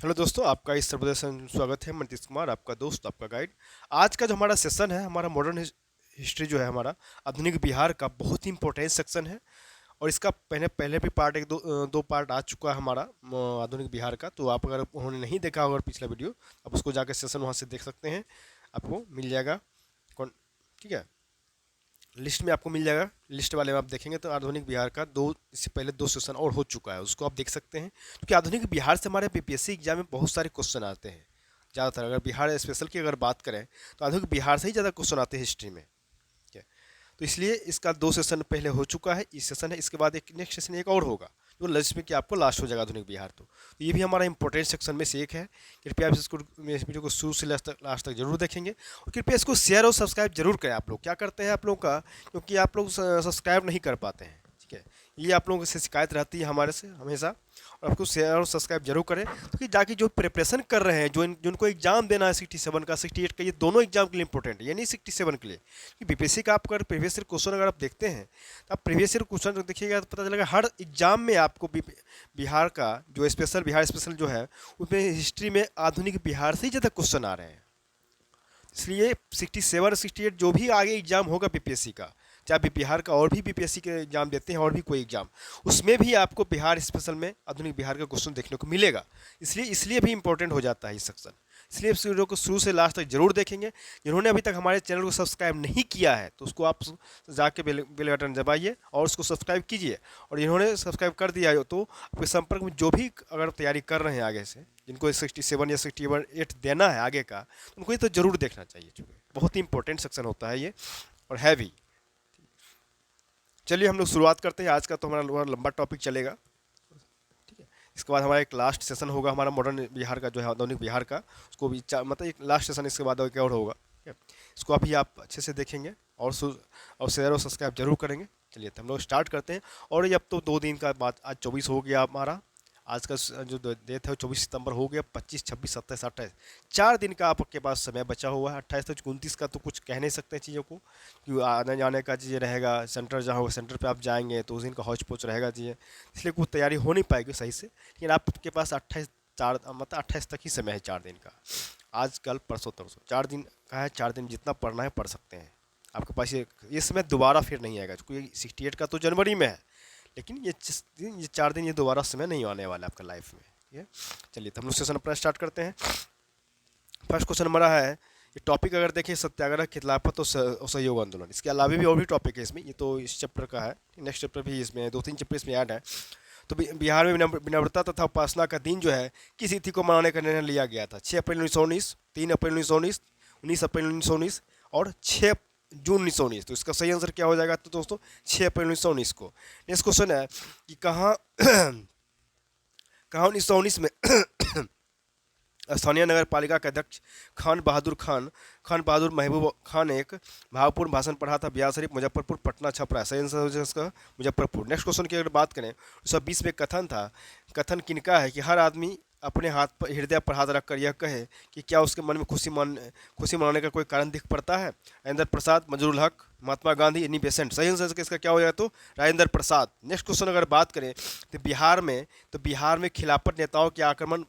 Hello दोस्तों, आपका इस सर्वोदय में स्वागत है। मैं नीतीश कुमार, आपका दोस्त, आपका गाइड। आज का जो हमारा सेशन है, हमारा मॉडर्न हिस्ट्री जो है, हमारा आधुनिक बिहार का बहुत ही इंपॉर्टेंट सेक्शन है। और इसका पहले पहले भी पार्ट दो पार्ट आ चुका है हमारा आधुनिक बिहार का। तो आप अगर उन्होंने नहीं देखा होगा पिछला वीडियो, आप उसको जाकर सेशन वहाँ से देख सकते हैं, आपको मिल जाएगा। कौन? ठीक है, लिस्ट में आपको मिल जाएगा। लिस्ट वाले में आप देखेंगे तो आधुनिक बिहार का इससे पहले दो सेशन और हो चुका है, उसको आप देख सकते हैं। क्योंकि आधुनिक बिहार से हमारे बीपीएससी एग्जाम में बहुत सारे क्वेश्चन आते हैं। ज़्यादातर अगर बिहार स्पेशल की अगर बात करें तो आधुनिक बिहार से ही ज़्यादा क्वेश्चन आते हैं हिस्ट्री में। ठीक है, तो इसलिए इसका दो सेशन पहले हो चुका है, इस सेशन है, इसके बाद एक नेक्स्ट सेशन एक और होगा जो लिस्ट में कि आपको लास्ट हो जाएगा आधुनिक बिहार। तो ये भी हमारा इंपॉर्टेंट सेक्शन में से एक है। कृपया आप इसको इस वीडियो को शुरू से लास्ट तक जरूर देखेंगे, और कृपया इसको शेयर और सब्सक्राइब जरूर करें। आप लोग क्या करते हैं आप लोग का, क्योंकि आप लोग सब्सक्राइब नहीं कर पाते हैं। ठीक है, ये आप लोगों से शिकायत रहती है हमारे से हमेशा। और आपको शेयर और सब्सक्राइब जरूर करें, क्योंकि जाके जो प्रिपरेशन कर रहे हैं, जिनको एग्जाम देना है 67 का 68 का, ये दोनों एग्जाम के लिए इंपॉर्टेंट है, ये नहीं 67 के लिए। कि बीपीएससी का आप अगर प्रीवियस ईयर क्वेश्चन अगर आप देखते हैं तो आप प्रीवियस ईयर क्वेश्चन देखिएगा तो पता चलेगा हर एग्जाम में आपको बिहार का जो स्पेशल बिहार स्पेशल जो है, उसमें हिस्ट्री में आधुनिक बिहार से ही ज़्यादा क्वेश्चन आ रहे हैं। इसलिए 67 68 जो भी आगे एग्जाम होगा बीपीएससी का, चाहे बिहार का और भी बीपीएससी के एग्जाम देते हैं और भी कोई एग्जाम, उसमें भी आपको बिहार स्पेशल में आधुनिक बिहार का क्वेश्चन देखने को मिलेगा। इसलिए इसलिए भी इंपॉर्टेंट हो जाता है इस सेक्शन। इसलिए इस वीडियो को शुरू से लास्ट तक जरूर देखेंगे। जिन्होंने अभी तक हमारे चैनल को सब्सक्राइब नहीं किया है तो उसको आप जाके बेल बटन दबाइए और उसको सब्सक्राइब कीजिए। और जिन्होंने सब्सक्राइब कर दिया है तो आपके संपर्क में जो भी अगर तैयारी कर रहे हैं आगे से, जिनको 67 या 68 देना है आगे का, तो उनको ये तो जरूर देखना चाहिए, चूँकि बहुत ही इंपॉर्टेंट सेक्शन होता है ये और है भी। चलिए हम लोग शुरुआत करते हैं। आज का तो हमारा थोड़ा लंबा टॉपिक चलेगा। ठीक है, इसके बाद हमारा एक लास्ट सेशन होगा हमारा मॉडर्न बिहार का जो है आधुनिक बिहार का, उसको भी मतलब एक लास्ट सेशन इसके बाद एक और होगा। ठीक है, इसको अभी आप अच्छे से देखेंगे और और शेयर और सब्सक्राइब जरूर करेंगे। चलिए तो हम लोग स्टार्ट करते हैं। और ये अब तो 2 दिन का बाद, आज 24 हो गया हमारा। आज का जो डेट है 24 सितंबर हो गया। 25 26 27 28 4 दिन का आपके पास समय बचा हुआ है। 28 तक 29 का तो कुछ कह नहीं सकते चीज़ों को, कि आने जाने का चीज़ें रहेगा। सेंटर जहाँ होगा, सेंटर पे आप जाएंगे तो उस दिन का हौच पौच रहेगा चीज़ें, इसलिए कुछ तैयारी हो नहीं पाएगी सही से। लेकिन आपके पास 28 4 मतलब 28 तक ही समय है, 4 दिन का। आज कल परसों तरसों 4 दिन का है। 4 दिन जितना पढ़ना है पढ़ सकते हैं। आपके पास ये समय दोबारा फिर नहीं आएगा, क्योंकि 68 का तो जनवरी में है, लेकिन ये 4 दिन ये दोबारा समय नहीं आने वाला आपका लाइफ में। ठीक है, चलिए तो हम लोग सेशन अपना स्टार्ट करते हैं। फर्स्ट क्वेश्चन हमारा है, ये टॉपिक अगर देखें सत्याग्रह, खिलाफत और असहयोग आंदोलन। इसके अलावा भी और भी टॉपिक है इसमें, ये तो इस चैप्टर का है। नेक्स्ट चैप्टर भी इसमें 2 3 चैप्टर इसमें ऐड है। तो बिहार में विनम्रता तथा उपासना का दिन जो है किस तिथि को मनाने का निर्णय लिया गया था? 6 अप्रैल 1919, 3 अप्रैल 1919, 19 अप्रैल 1919 और 6 जून 1919। तो इसका सही आंसर क्या हो जाएगा? तो दोस्तों 6 अप्रैल 1919 को। नेक्स्ट क्वेश्चन है कि कहाँ कहाँ 1919 में स्थानीय नगर पालिका के अध्यक्ष खान बहादुर महबूब खान एक भावपूर्ण भाषण पढ़ा था? बिहार शरीफ, मुजफ्फरपुर, पटना, छपरा। सही आंसर हो जाएगा इसका मुजफ्फरपुर। नेक्स्ट क्वेश्चन की अगर बात करें, 1920 में कथन था, कथन किनका है कि हर आदमी अपने हाथ पर हृदय पर हाथ रखकर यह कहे कि क्या उसके मन में खुशी मनाने का कोई कारण दिख पड़ता है? राजेंद्र प्रसाद, मंजूरुल हक, महात्मा गांधी, एनी बेसेंट। सही आंसर इसका क्या हो जाएगा? तो राजेंद्र प्रसाद। नेक्स्ट क्वेश्चन अगर बात करें तो बिहार में खिलाफत नेताओं के आक्रमण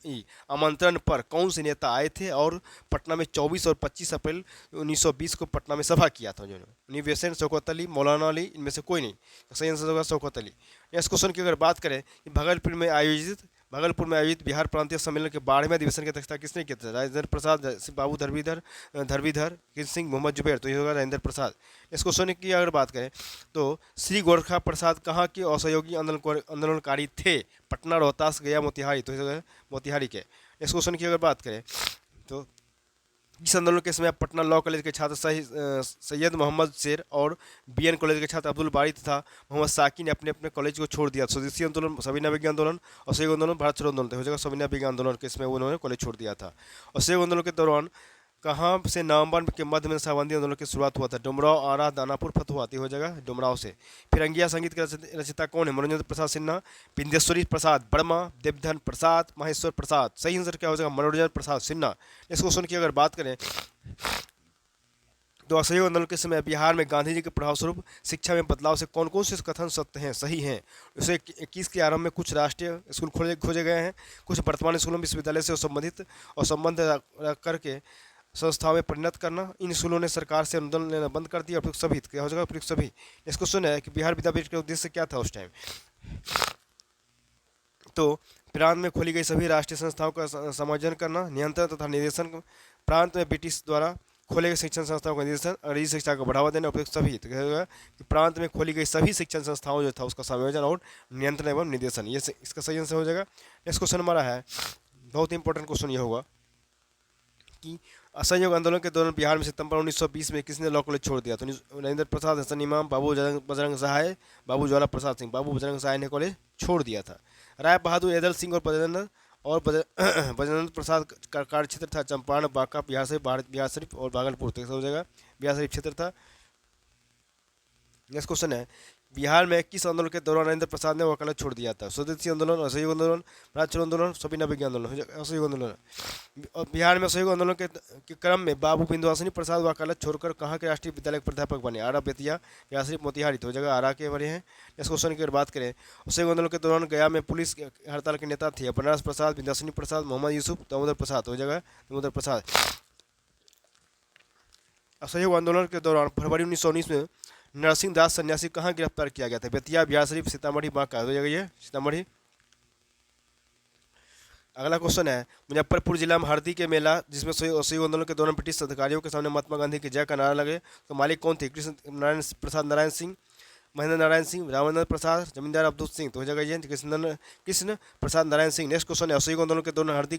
आमंत्रण पर कौन से नेता आए थे और पटना में 24 और 25 अप्रैल 1920 को पटना में सभा किया था उन्होंने? एनी बेसेंट, शौकत अली, मौलाना अली, इनमें से कोई नहीं। सही आंसर होगा शौकत अली। नेक्स्ट क्वेश्चन की अगर बात करें, भागलपुर में आयोजित बिहार प्रांतीय सम्मेलन के 12वें अधिवेशन की अध्यक्षता किसने की थी? राजेंद्र प्रसाद, बाबू धरवीधर, कृष्ण सिंह, मोहम्मद जुबैर। तो ये होगा राजेंद्र प्रसाद। इस क्वेश्चन की अगर बात करें तो श्री गोरखा प्रसाद कहाँ के असहयोगी आंदोलनकारी थे? पटना, रोहतास, गया, मोतिहारी। तो ये होगा मोतिहारी के। इस क्वेश्चन की अगर बात करें तो इस आंदोलन के समय पटना लॉ कॉलेज के छात्र सैयद मोहम्मद शेर और बीएन कॉलेज के छात्र अब्दुल बारी तथा मोहम्मद साकी ने अपने अपने कॉलेज को छोड़ दिया। स्वदेशी आंदोलन, सविनय विज्ञान आंदोलन, असहयोग आंदोलन, भारत छोड़ो आंदोलन। तो हो जाएगा सविनय विज्ञान आंदोलन के इसमें उन्होंने कॉलेज छोड़ दिया था। असहयोग आंदोलन के दौरान कहाँ से नवंबर के मध्य में शराबबंदी आंदोलन की शुरुआत हुआ था? डुमराव, आरा, दानापुर, फतुहा। हो जाएगा डुमराव से। फिरंगिया संगीत के रचयिता कौन है? मनोरंजन प्रसाद सिन्हा, बिंदेश्वरी प्रसाद वर्मा, देवधन प्रसाद, महेश्वर प्रसाद। सही आंसर क्या हो जाएगा? मनोरंजन प्रसाद सिन्हा। इस क्वेश्चन की अगर बात करें तो असहयोग आंदोलन के समय बिहार में गांधी जी के प्रभाव स्वरूप शिक्षा में बदलाव से कौन कौन से कथन सत्य हैं, सही हैं? उसे 21 के आरंभ में कुछ राष्ट्रीय स्कूल खोजे खोजे गए हैं, कुछ वर्तमान स्कूलों में विश्वविद्यालय से संबंधित और संबंध करके संस्थाओं में परिणत करना। इन स्कूलों ने सरकार से अनुदान लेना बंद कर दिया। उपयुक्त सभी क्या हो जाएगा? उपयुक्त सभी। नेक्स्ट क्वेश्चन है कि बिहार विद्यापीठ का उद्देश्य क्या था उस टाइम? तो प्रांत में खोली गई सभी राष्ट्रीय संस्थाओं का समायोजन करना, नियंत्रण तथा निर्देशन। प्रांत में ब्रिटिश द्वारा खोले गए शिक्षण संस्थाओं का निर्देशन, अंग्रेजी शिक्षा को बढ़ावा देना। उपयुक्त सभी। तो क्या होगा कि प्रांत में खोली गई सभी शिक्षण संस्थाओं जो था उसका समायोजन और नियंत्रण एवं निर्देशन, ये इसका सही आंसर हो जाएगा। नेक्स्ट क्वेश्चन हमारा है, बहुत इंपॉर्टेंट क्वेश्चन ये होगा कि असहयोग आंदोलन के दौरान बिहार में सितंबर 1920 में किसने लॉ कॉलेज छोड़ दिया? तो नरेंद्र प्रसाद, हसन इमाम, बाबू बजरंग सहाय, बाबू ज्वाला प्रसाद सिंह। बाबू बजरंग सहाय ने कॉलेज छोड़ दिया था। राय बहादुर, एदल सिंह और बजरंग प्रसाद का कार्य क्षेत्र था चंपारण, बांका, बिहार शरीफ और भागलपुर। तो हो जाएगा बिहार शरीफ क्षेत्र था। नेक्स्ट क्वेश्चन है, बिहार में किस आंदोलन के दौरान नरेंद्र प्रसाद ने वकालत छोड़ दिया था? स्वदेशी आंदोलन, असहयोग आंदोलन, राज्य छोड़ो आंदोलन, सविनय अवज्ञा आंदोलन। असहयोग आंदोलन। और बिहार में असहयोग आंदोलन के क्रम में बाबू बिंदुवासिनी प्रसाद वकालत छोड़कर कहाँ के राष्ट्रीय विद्यालय के प्राध्यापक बने? आरा, बेतिया, बिहार शरीफ, मोतिहारी। तो हो जाएगा आरा के बने हैं। नेक्स्ट क्वेश्चन की अगर बात करें, असहयोग आंदोलन के दौरान गया में पुलिस हड़ताल के नेता थे बनारस प्रसाद, बिंदुवासिनी प्रसाद, मोहम्मद यूसुफ, दामोदर प्रसाद। हो जाएगा दामोदर प्रसाद। असहयोग आंदोलन के दौरान फरवरी 1919 में नरसिंह दास सन्यासी कहाँ गिरफ्तार किया गया था? बेतिया, बिहार शरीफ, सीतामढ़ी, बांका। हो जाएगा ये सीतामढ़ी। अगला क्वेश्चन है, मुजफ्फरपुर जिला में हरदी के मेला जिसमें असहयोग आंदोलन के दौरान ब्रिटिश अधिकारियों के सामने महात्मा गांधी की जय का नारा लगे, तो मालिक कौन थे? कृष्ण नारायण प्रसाद नारायण सिंह, महेंद्र नारायण सिंह, रामानंद प्रसाद, जमींदार अवधूत सिंह। तो हो जाएगा ये कृष्ण प्रसाद नारायण सिंह। नेक्स्ट क्वेश्चन है, असहयोग आंदोलन के दौरान हरदी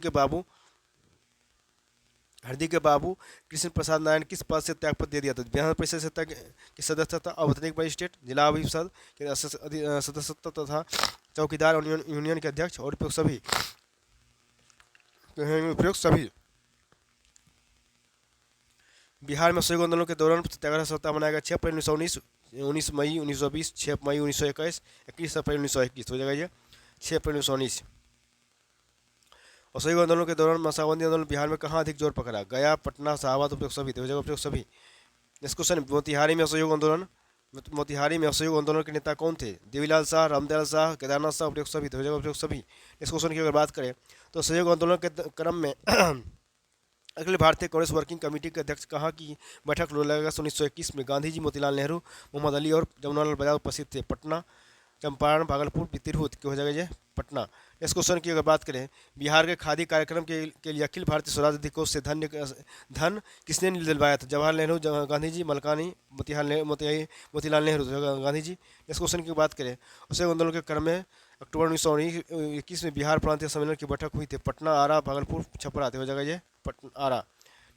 के बाबू कृष्ण प्रसाद नारायण किस पद से त्यागपत्र दे दिया था? विधान परिषद सत्ता के सदस्य तथा अवैतनिक मजिस्ट्रेट, जिला अभिसद के सदस्य तथा चौकीदार और यूनियन के अध्यक्ष और उपयुक्त सभी। उपयुक्त सभी। बिहार में असहयोग आंदोलन के दौरान सत्याग्रह सप्ताह मनाया गया 6 अप्रैल 1919, 19 मई 1920, 6 मई 1921, 21 अप्रैल 1921। हो जाएगा ये 6 अप्रैल 1919। असहयोग आंदोलन के दौरान मसाबंदी आंदोलन बिहार में कहाँ अधिक जोर पकड़ा? गया, पटना, शाहबाद। उपयुक्त सभी। हो जाएगा उपयुक्त सभी। नेक्स्ट क्वेश्चन, मोतिहारी में असहयोग आंदोलन के नेता कौन थे? देवीलाल शाह, रामदयाल शाह, केदारनाथ शाह। उपयुक्त सभी। हो जाएगा उपयुक्त सभी। इस क्वेश्चन की अगर बात करें तो असहयोग आंदोलन के क्रम में अखिल भारतीय कांग्रेस वर्किंग कमेटी के अध्यक्ष कहाँ की बैठक 16 अगस्त 1921 में गांधी जी, मोतीलाल नेहरू, मोहम्मद अली और जमुनालाल बजाज उपस्थित थे? पटना, चंपारण, भागलपुर, तिरहुत। की हो जाएगा ये पटना। इस क्वेश्चन की अगर बात करें, बिहार के खादी कार्यक्रम के लिए अखिल भारतीय स्वराज निधि कोष से धन किसने दिलवाया था? जवाहरलाल नेहरू, गांधी जी, मलकानी, मोतीलाल नेहरू। गांधी जी। इस क्वेश्चन की बात करें, असहयोग आंदोलन के क्रम में अक्टूबर 1921 में बिहार प्रांतीय सम्मेलन की बैठक हुई थी? पटना, आरा, भागलपुर, छपरा। हो जाएगा ये पटना, आरा।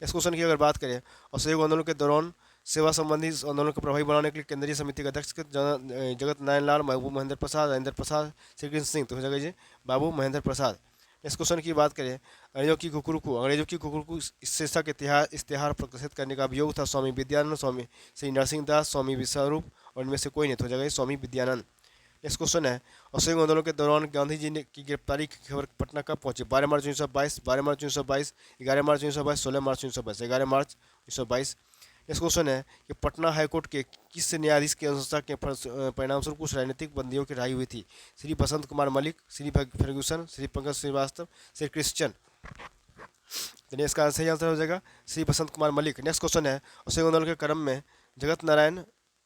इस क्वेश्चन की अगर बात करें, असहयोग आंदोलन के दौरान सेवा संबंधी आंदोलन को प्रभावी बनाने के लिए केंद्रीय समिति के अध्यक्ष जगत नारायण लाल, बाबू महेंद्र प्रसाद, राजेंद्र प्रसाद, श्री कृष्ण सिंह। तो हो जाएगा जी बाबू महेंद्र प्रसाद। इस क्वेश्चन की बात करें, अंग्रेजों की कुकुरकू शीर्षक इश्तेहार प्रकाशित करने का अभियोग था स्वामी विद्यानंद, स्वामी श्री नरसिंह दास, स्वामी विश्वरूप और इनमें से कोई नहीं। तो हो जाएगा स्वामी विद्यानंद। नेक्स्ट क्वेश्चन है, असहयोग आंदोलन के दौरान गांधी जी ने की गिरफ्तारी की खबर पटना कब पहुंची? 12 मार्च 1922, 12 मार्च 1922, 11 मार्च 1922, 16 मार्च 1922। 11 मार्च 1922। नेक्स्ट क्वेश्चन है कि पटना हाईकोर्ट के किस न्यायाधीश की अनुशंसा के परिणामस्वरूप कुछ राजनीतिक बंदियों की रिहाई हुई थी? Shri Basant Kumar Malik, Shri Fergusson, Shri Pankaj Srivastava, Shri Christian. तो इसका सही आंसर हो जाएगा श्री बसंत कुमार मलिक। नेक्स्ट क्वेश्चन है, असहयोग आंदोलन के क्रम में जगत नारायण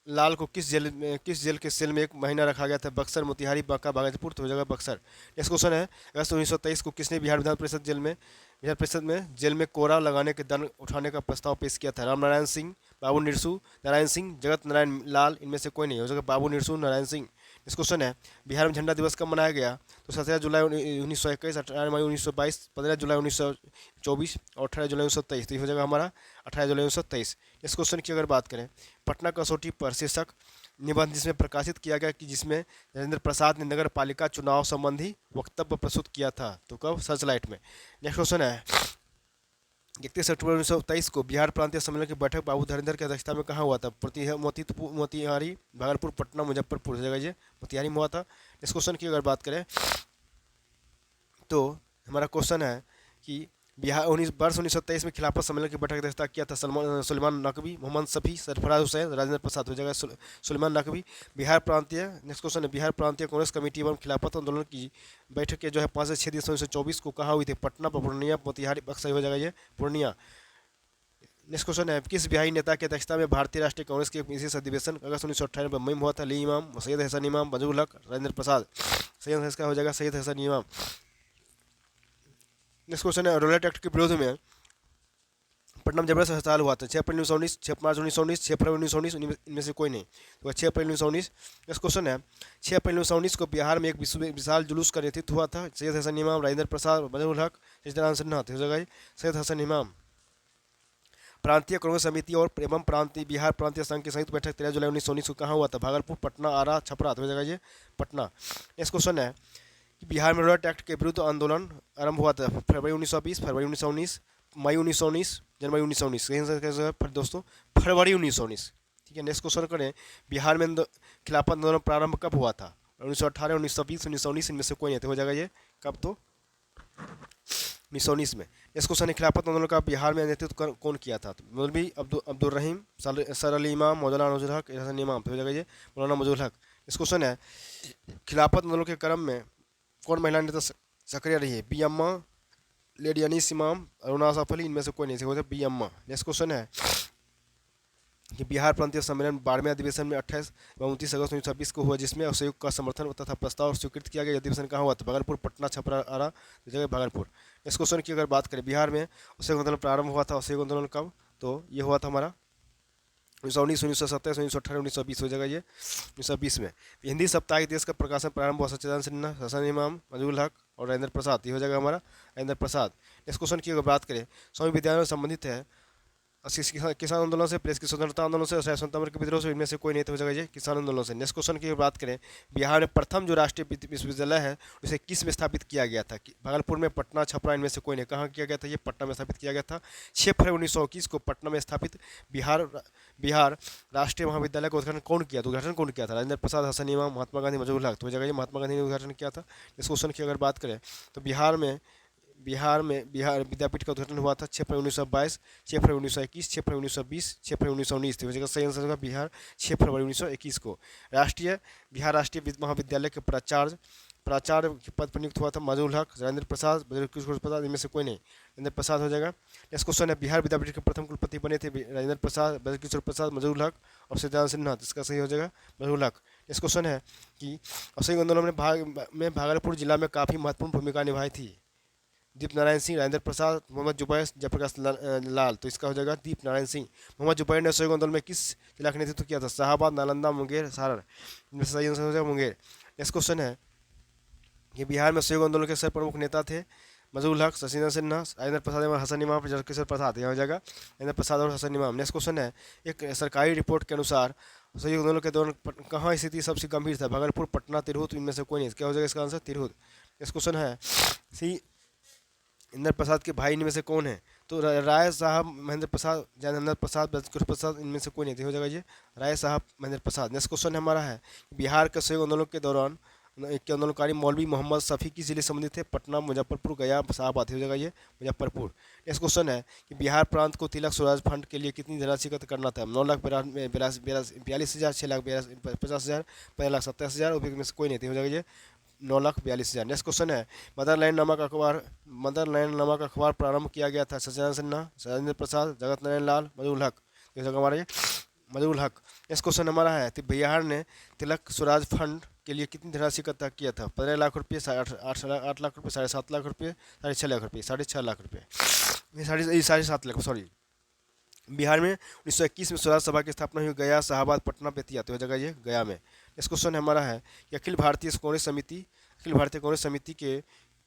लाल को किस जेल के सेल में 1 महीना रखा गया था? बक्सर, मोतिहारी, बांका, भागलपुर। तो हो जाएगा बक्सर। नेक्स्ट क्वेश्चन है, अगस्त 1923 को किसने बिहार विधान परिषद में जेल में कोरा लगाने के दंड उठाने का प्रस्ताव पेश किया था? राम नारायण सिंह, बाबू निरसू नारायण सिंह, जगत नारायण लाल। इनमें से कोई नहीं। हो जाएगा बाबू निरसू नारायण सिंह। इस क्वेश्चन है, बिहार में झंडा दिवस कब मनाया गया? तो 17 जुलाई 1921, 18 मई 1922, 15 जुलाई 1924 और 18 जुलाई 1923। तो ये हो जाएगा हमारा 18 जुलाई 1923। इस क्वेश्चन की अगर बात करें, पटना कसौटी पर शीर्षक निबंध जिसमें प्रकाशित किया गया कि जिसमें राजेंद्र प्रसाद ने नगर पालिका चुनाव संबंधी वक्तव्य प्रस्तुत किया था? तो कब? सर्चलाइट में। नेक्स्ट क्वेश्चन है, 31 अक्टूबर 1923 को बिहार प्रांतीय सम्मेलन की बैठक बाबू धरेंद्र की अध्यक्षता में कहाँ हुआ था? मोतिहारी, भागलपुर, पटना, मुजफ्फरपुर। जगह ये मोतिहारी में हुआ था। इस क्वेश्चन की अगर बात करें तो हमारा क्वेश्चन है कि बिहार 1923 में खिलाफत सम्मेलन की बैठक की अध्यक्षता किया था सुलेमान नकवी, मोहम्मद शफी, सरफराज हुसैन, राजेंद्र प्रसाद। हो जाएगा सुलेमान नकवी। बिहार प्रांतीय, नेक्स्ट क्वेश्चन है, बिहार प्रांतीय कांग्रेस कमेटी एवं खिलाफत आंदोलन की बैठक के जो है 5 से 6 दिसंबर 1924 को कहाँ हुई थी? पटना, पूर्णिया, मोतिहारी, बक्सर। हो जाएगा ये पूर्णिया। नेक्स्ट क्वेश्चन है, किस बिहारी नेता की अध्यक्षता में भारतीय राष्ट्रीय कांग्रेस के एक विशेष अधिवेशन अगस्त 1998 में मुंबई में हुआ था? अली इमाम, सैयद हसन इमाम, मंजूर हक, राजेंद्र प्रसाद। सही आंसर इसका हो जाएगा सैयद हसन इमाम। नेक्स्ट क्वेश्चन है, रौलट एक्ट के विरोध में पटना में जबरदस्त हड़ताल हुआ था? 6 अप्रैल 1919, 6 मार्च 1919, 6 फरवरी 1919, इनमें से कोई नहीं। तो 6 अप्रैल 1919। नेक्स्ट क्वेश्चन है, 6 अप्रैल 1919 को बिहार में एक विशाल जुलूस का नेतृत्व हुआ था? सैयद हसन इमाम, राजेंद्र प्रसाद, मंजूर हक, इजलान सिन्हा। हो जाएगा सैयद हसन इमाम। प्रांतीय कांग्रेस समिति और एवं प्रांतीय बिहार प्रांतीय संघ की संयुक्त बैठक 13 जुलाई 1919 को कहाँ हुआ था? भागलपुर, पटना, आरा, छपरा। हो जाएगा ये पटना। नेक्स्ट क्वेश्चन है कि बिहार में रौलट एक्ट के विरुद्ध आंदोलन आरंभ हुआ था? फरवरी 1920, फरवरी 1919, मई 1919, जनवरी 1919। सही आंसर फिर दोस्तों फरवरी 1919। ठीक है। नेक्स्ट क्वेश्चन करें, बिहार में खिलाफत आंदोलन प्रारंभ कब हुआ था? 1918, 1920, 1919, इनमें से कोई नहीं। तो हो जाएगा ये कब? तो 1919 में। इस क्वेश्चन है, खिलाफत आंदोलन का बिहार में नेतृत्व कौन किया था? तो मौलवी अब्दुल रहीम, सर अली इमाम, मौलाना मौजूद हक, हसन इमाम। तो हो जाएगा ये मौलाना मौजूद हक। इस क्वेश्चन है, खिलाफत आंदोलन के क्रम में कौन महिला नेता सक्रिय रही है? बी अम्मा, लेडी अनीस इमाम, अरुणा आसफ अली। इनमें से कोई नहीं। हो जाए बी अम्मा। नेक्स्ट क्वेश्चन है कि बिहार प्रांतीय सम्मेलन 12वें अधिवेशन में 28 व 29 अगस्त 1926 को हुआ, जिसमें संयुक्त का समर्थन तथा प्रस्ताव स्वीकृत किया गया। अधिवेशन कहाँ हुआ था? भागलपुर, पटना, छपरा, आरा। जगह भागलपुर। इस क्वेश्चन की अगर बात करें, बिहार में असहयोग आंदोलन प्रारंभ हुआ था? असहयोग आंदोलन कब? तो ये हुआ था हमारा 1919, 1927, 1918, 1920। हो जाएगा ये 1920 में। हिंदी साप्ताहिक देश का प्रकाशन प्रारंभ हुआ? सच्चिदानंद सिन्हा, हसन इमाम, मंजूर हक और राजेंद्र प्रसाद। ये हो जाएगा हमारा राजेंद्र प्रसाद। इस क्वेश्चन की अगर बात करें, स्वामी विद्यानंद संबंधित है किसान आंदोलन से, प्रेस की स्वतंत्रता आंदोलन से, स्वतंत्रता के विद्रोह से। इनमें से कोई नहीं। तो हो जाएगा ये किसान आंदोलन से। नेक्स्ट क्वेश्चन की बात करें, बिहार में प्रथम जो राष्ट्रीय विश्वविद्यालय है उसे किस में स्थापित किया गया था? भागलपुर में, पटना, छपरा। इनमें से कोई नहीं। कहाँ किया गया था? ये पटना में स्थापित किया गया था। 6 फरवरी 1921 को पटना में स्थापित बिहार राष्ट्रीय महाविद्यालय का उद्घाटन कौन किया? तो उद्घाटन कौन किया था? राजेंद्र प्रसाद, हसन इमाम, महात्मा गांधी, मंजूर हक। तो हो जाएगा ये महात्मा गांधी ने उद्घाटन किया था। इस क्वेश्चन की अगर बात करें तो बिहार विद्यापीठ का उद्घाटन हुआ था 6 फरवरी 1922, 6 फरवरी 1921, 6 फरवरी 1920, 6 फरवरी 1919। तो जगह सही आंसर होगा बिहार 6 फरवरी 1921 को। बिहार राष्ट्रीय महाविद्यालय के प्राचार्य के पद पर नियुक्त हुआ था? मंजूर हक, राजेंद्र प्रसाद, किशोर प्रसाद। इनमें से कोई नहीं। राजेंद्र प्रसाद हो जाएगा। नेक्स्ट क्वेश्चन है, बिहार विद्यापीठ के प्रथम कुलपति बने थे? राजेंद्र प्रसाद, किशोर प्रसाद, मंजूर हक और सच्चिदानंद सिन्हा। इसका सही हो जाएगा मंजूर हक। नेक्स्ट क्वेश्चन है कि असहयोग आंदोलन में भागलपुर जिला में काफ़ी महत्वपूर्ण भूमिका निभाई थी? दीप नारायण सिंह, राजेंद्र प्रसाद, मोहम्मद जुबैर, जयप्रकाश लाल। तो इसका हो जाएगा दीप नारायण सिंह। मोहम्मद जुबैर ने असहयोग आंदोलन में किस जिला का नेतृत्व किया था? शाहाबाद, नालंदा, मुंगेर, सारण। इनमें से सही आंसर हो जाएगा मुंगेर। नेक्स्ट क्वेश्चन है कि बिहार में असहयोग आंदोलन के सर प्रमुख नेता थे? मंजूर हक, शशिधर सिन्हा, राजेंद्र प्रसाद और हसन इमाम, किशोर प्रसाद। यहाँ हो जाएगा राजेंद्र प्रसाद और हसन इमाम। नेक्स्ट क्वेश्चन है, एक सरकारी रिपोर्ट के अनुसार असहयोग आंदोलन के दौरान कहाँ स्थिति सबसे गंभीर था? भागलपुर, पटना, तिरहुत। इनमें से कोई नहीं। क्या हो जाएगा इसका आंसर? तिरहुत। नेक्स्ट क्वेश्चन है, सी इंद्र प्रसाद के भाई इनमें से कौन है? तो राय साहब, महेंद्र प्रसाद, जयनंदन प्रसाद, किशोर प्रसाद। इनमें से कोई नहीं। हो जाएगा ये राय साहब, महेंद्र प्रसाद। नेक्स्ट क्वेश्चन हमारा है, बिहार के असहयोग आंदोलन के दौरान के आंदोलनकारी मौलवी मोहम्मद शफी किस जिले से संबंधित थे? पटना, मुजफ्फरपुर, गया, शाहबाद। हो जाएगा ये मुजफ्फरपुर। नेक्स्ट क्वेश्चन है कि बिहार प्रांत को तिलक स्वराज फंड के लिए कितनी धनराशि एकत्र करना था? 9,42,000, 6,50,000, 15,27,000। में से कोई नहीं। हो जाएगा ये 9,42,000। नेक्स्ट क्वेश्चन है, मदरलैंड नामक अखबार प्रारंभ किया गया था? सच्चिदानंद सिन्हा, राजेंद्र प्रसाद, जगत नारायण लाल, मंजूर हक। जैसा हमारा ये मंजूर हक। नेक्स्ट क्वेश्चन हमारा है, तो बिहार ने तिलक स्वराज फंड के लिए कितनी धनराशि इकट्ठा किया था? 15 लाख रुपये, 8 लाख रुपये, 7.5 लाख रुपये, 6.5 लाख रुपये, 6.5 लाख रुपये, 7.5 लाख, सॉरी। बिहार में 1921 में स्वराज सभा की स्थापना हुई? गया, शाहबाद, पटना, बेतिया। तो हो जाएगा ये गया में। इस क्वेश्चन हमारा है कि अखिल भारतीय कांग्रेस समिति के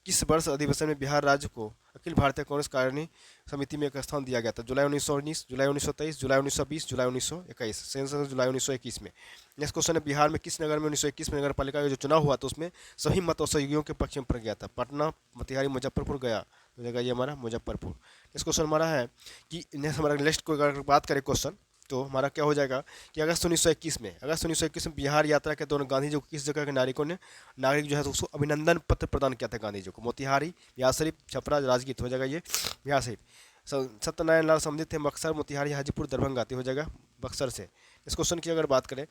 किस वर्ष अधिवेशन में बिहार राज्य को अखिल भारतीय कांग्रेस कार्यकारिणी समिति में एक स्थान दिया गया था? जुलाई 1919, जुलाई 1923, जुलाई 1920, जुलाई 1921। सेंसस जुलाई 1921 में। नेक्स्ट क्वेश्चन है, बिहार में किस नगर में 1921 में नगर पालिका का जो चुनाव हुआ था उसमें सभी मत और सहयोगियों के पक्ष में पड़ गया था? पटना, मोतिहारी, मुजफ्फरपुर, गया। हो जाएगा ये हमारा मुजफ्फरपुर। नेक्स्ट क्वेश्चन हमारा है कि हमारा नेक्स्ट को अगर बात करें क्वेश्चन तो हमारा क्या हो जाएगा कि अगस्त 1921 में बिहार यात्रा के दौरान गांधी जी को किस जगह के नागरिक जो है तो उसको अभिनंदन पत्र प्रदान किया था गांधी जी को? मोतिहारी, बिहार शरीफ, छपरा, राजगीर। तो हो जाएगा ये बिहार शरीफ। सत्यनारायण लाल संबंधित थे बक्सर, मोतिहारी, हाजीपुर, दरभंगा। तो हो जाएगा बक्सर से। इस क्वेश्चन की अगर बात करें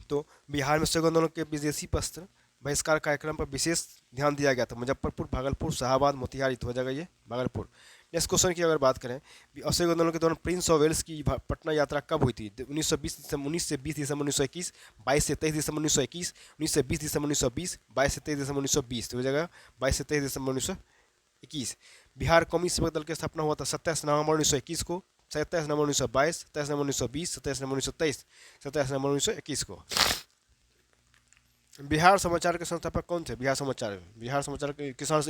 तो बिहार में सैनिक आंदोलन के विदेशी वस्त्र बहिष्कार कार्यक्रम पर विशेष ध्यान दिया गया था। मुजफ्फरपुर, भागलपुर, शाहाबाद, मोतिहारी। तो हो जाएगा ये भागलपुर। नेक्स्ट क्वेश्चन की अगर बात करें असहयोग आंदोलन के दौरान प्रिंस ऑफ वेल्स की पटना यात्रा कब हुई थी? 19 से 20 दिसंबर 1921, 22 से 23 दिसंबर 1921, 19 से 20 दिसंबर 1920, 22 से 23 दिसंबर 1920। तो हो जाएगा 22 से 23 दिसंबर 1921। बिहार कौमी सेवक दल की स्थापना हुआ था 27 नवंबर 1921 को, 27 नवंबर 1922, 27 नवंबर 1920, 27 नवंबर 1923, 27 नवंबर 1921 को। बिहार समाचार के संस्थापक कौन थे? बिहार समाचार के किसान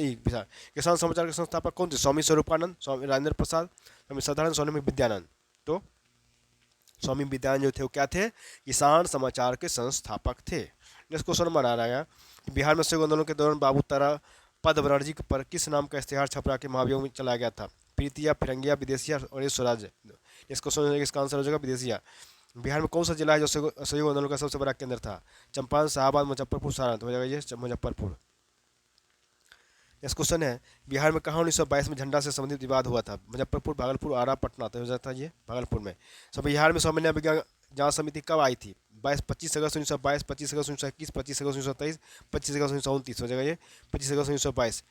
समाचार के संस्थापक कौन थे? स्वामी स्वरूपानंद, स्वामी राजेंद्र प्रसाद, स्वामी सदानंद, स्वामी विद्यानंद। तो स्वामी विद्यानंद जो थे वो क्या थे? किसान समाचार के संस्थापक थे। नेक्स्ट क्वेश्चन हमारा आ रहा है बिहार में असहयोग आंदोलन के दौरान बाबू तारा पद बनर्जी पर किस नाम का इश्तेहार छपरा के महाभियोग में चलाया गया था? प्रीतिया, फिरंगिया, विदेशिया और ये स्वराज। इस क्वेश्चन इसका आंसर हो जाएगा विदेशिया। बिहार में कौन सा जिला है जो असहयोग आंदोलन का सबसे बड़ा केंद्र था? चंपारण, शाहाबाद, मुजफ्फरपुर, सारण। तो हो जाएगा ये मुजफ्फरपुर। नेक्स्ट क्वेश्चन है बिहार में कहाँ 1922 में झंडा से संबंधित विवाद हुआ था? मुजफ्फरपुर, भागलपुर, आरा, पटना। तो हो जाता है ये भागलपुर में। सब बिहार में स्वामी विज्ञान जांच समिति कब आई थी? 25 अगस्त 1922, 25 अगस्त 1921, 25 अगस्त 1923, 25 अगस्त 1929। हो जाएगा ये 25 अगस्त 1922।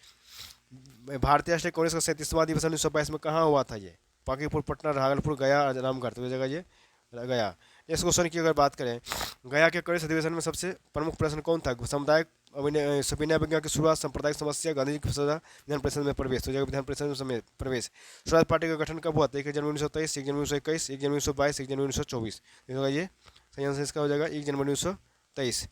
भारतीय राष्ट्रीय कांग्रेस का 37वां अधिवेशन 1922 में कहाँ हुआ था? ये पाकीपुर, पटना, भागलपुर, गया, रामगढ़। तो हो जाएगा ये गया। इस क्वेश्चन की अगर बात करें गया के कांग्रेस अधिवेशन में सबसे प्रमुख प्रश्न कौन था? सामुदायिक सविनय विज्ञान की शुरुआत, सांप्रदायिक समस्या, गांधी जी की सजा, विधान परिषद में प्रवेश। हो जाएगा विधान परिषद में प्रवेश। स्वराज पार्टी का गठन कब हुआ था? 1 जनवरी 1923, 1 जनवरी 1921, 1 जनवरी 1922, 1 जनवरी 1924। होगा ये सही आंसर इसका हो जाएगा 1 जनवरी 1923।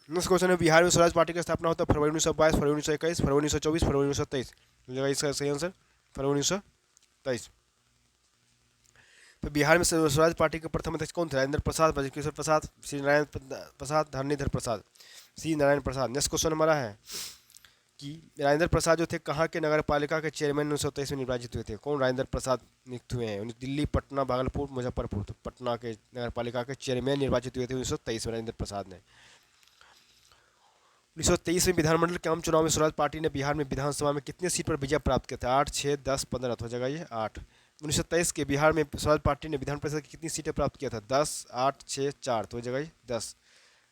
नेक्स्ट क्वेश्चन है बिहार में स्वराज पार्टी की स्थापना होता है फरवरी 1922, फरवरी 1921, फरवरी 1924, फरवरी 1923। हो जाएगा इसका सही आंसर फरवरी 1923। तो बिहार में स्वराज पार्टी के प्रथम अध्यक्ष कौन थे? राजेंद्र प्रसाद, ब्रजकिशोर प्रसाद, श्री नारायण प्रसाद, धरणीधर प्रसाद, श्री नारायण प्रसाद। नेक्स्ट क्वेश्चन हमारा है कि राजेंद्र प्रसाद जो थे कहाँ के नगर पालिका के चेयरमैन 1923 में निर्वाचित हुए थे? कौन राजेंद्र प्रसाद नियुक्त हुए हैं? दिल्ली, पटना, भागलपुर, मुजफ्फरपुर। तो पटना के नगर पालिका के चेयरमैन निर्वाचित हुए थे 1923 में राजेंद्र प्रसाद ने। 1923 में विधानमंडल के आम चुनाव में स्वराज पार्टी ने बिहार में विधानसभा में कितने सीट पर विजय प्राप्त किया था? 8, 6, 10, 15। हो जाएगा ये 8। 1923 के बिहार में स्वराज पार्टी ने विधान परिषद की कितनी सीटें प्राप्त किया था? 10, 8, 6, 4। तो हो जाएगा ये 10।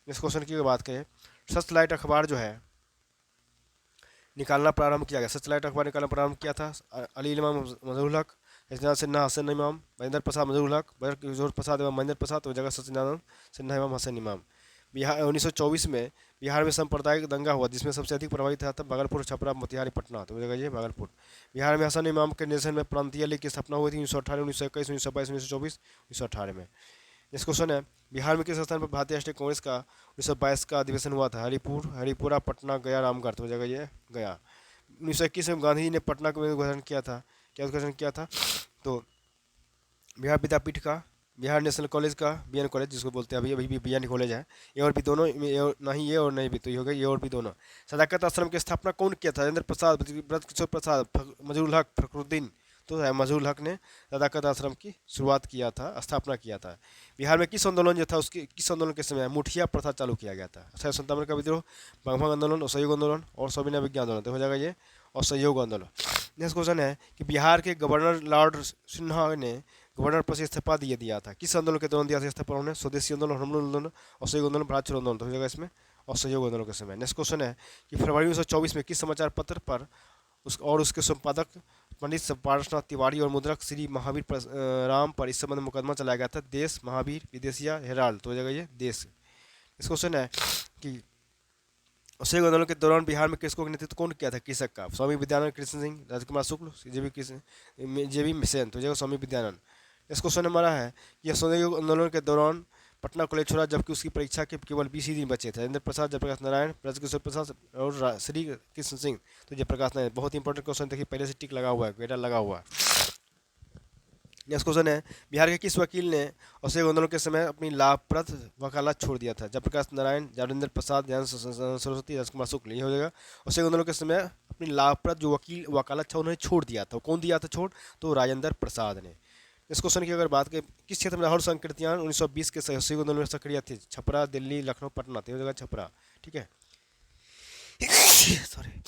इस क्वेश्चन की बात करें सचलाइट अखबार जो है निकालना प्रारंभ किया गया, सचलाइट अखबार निकालना प्रारंभ किया था अली इमाम मजहरुल हक, सत्यनारायण सिन्हा, हसन इमाम, महेंद्र प्रसाद मजहरुल हक, किशोर प्रसाद एवं महेंद्र प्रसाद। तो हो जाएगा सत्यनारायण सिन्हा एवं हसन इमाम। बिहार 1924 में बिहार में सांप्रदायिक दंगा हुआ जिसमें सबसे अधिक प्रभावित था भागलपुर, छपरा, मोतिहारी, पटना। तो हो जाएगा ये भागलपुर। बिहार में हसन इमाम के निर्देशन में प्रांतीय लीग की स्थापना हुई थी 1918, 1921, 1922, 1924, 1918 में। इस क्वेश्चन है बिहार में किस स्थान पर भारतीय राष्ट्रीय कांग्रेस का 1922 का अधिवेशन हुआ था? हरिपुरा, पटना, गया, रामगढ़। तो हो जाएगा ये गया। 1921 में गांधी जी ने पटना का उद्घाटन किया था। क्या उद्घाटन किया था? तो बिहार विद्यापीठ का, बिहार नेशनल कॉलेज का, बीएन कॉलेज जिसको बोलते हैं अभी भी बीएन कॉलेज है, ये और भी दोनों, नहीं ये और नहीं भी, तो ये हो गया ये और भी दोनों। सदाकत आश्रम की स्थापना कौन किया था? राजेंद्र प्रसाद, ब्रजकिशोर प्रसाद, मजहरुल हक, फखरुद्दीन। तो है मजहरुल हक ने सदाकत आश्रम की शुरुआत किया था, स्थापना किया था। बिहार में किस आंदोलन जो था उसके किस आंदोलन के समय मुठिया प्रथा चालू किया गया था? 1857 का विद्रोह, भंग आंदोलन, असहयोग आंदोलन और सविनय विज्ञान आंदोलन। तो हो जाएगा ये असहयोग आंदोलन। नेक्स्ट क्वेश्चन है कि बिहार के गवर्नर लॉर्ड सिन्हा ने गवर्नर पद से इस्तीफा दिया था किस आंदोलन के दौरान दिया था इस्तीफा उन्होंने? स्वदेशी आंदोलन, हरमल आंदोलन, असहयोग आंदोलन, भारत छोड़ो आंदोलन। तो हो जाएगा इसमें असहयोग आंदोलन के समय। नेक्स्ट क्वेश्चन है कि फरवरी 1924 में किस समाचार पत्र पर उसके संपादक पंडित पारसनाथ तिवारी और मुद्रक श्री महावीर राम पर इस संबंध में मुकदमा चलाया गया था? देश, महावीर, विदेशिया, हेराल्ड। तो हो जाएगा ये देश। इस क्वेश्चन है कि असहयोग आंदोलन के दौरान बिहार में कृषकों का नेतृत्व कौन किया था कृषक का? स्वामी विद्यानंद, कृष्ण सिंह, राजकुमार शुक्ल, जेबी मिसेन। तो हो जाएगा स्वामी विद्यानंद। इस क्वेश्चन हमारा है कि असहयोग आंदोलन के दौरान पटना कॉलेज छोड़ा जबकि उसकी परीक्षा के केवल 20 ही दिन बचे थे। राजेंद्र प्रसाद, जयप्रकाश नारायण, ब्रजकिशोर प्रसाद और श्री कृष्ण सिंह। तो जयप्रकाश नारायण। बहुत इंपॉर्टेंट क्वेश्चन देखिए, पहले से टिक लगा हुआ है, बेटा लगा हुआ है। नेक्स्ट क्वेश्चन है बिहार के किस वकील ने असहयोग आंदोलन के समय अपनी लाभप्रद वकालत छोड़ दिया था? जयप्रकाश नारायण, राजेंद्र प्रसाद, दयानंद सरस्वती, राजकुमार शुक्ल। ये हो जाएगा असहयोग आंदोलन के समय अपनी लाभप्रद जो वकालत था उन्होंने छोड़ दिया था। कौन दिया था छोड़? तो राजेंद्र प्रसाद ने। इस क्वेश्चन की अगर बात करें, किस क्षेत्र में लाहौर संकीर्तन 1920 के सहयोगी आंदोलन में सक्रिय थे? छपरा, दिल्ली, लखनऊ, पटना, तीनों जगह छपरा। ठीक है। सॉरी।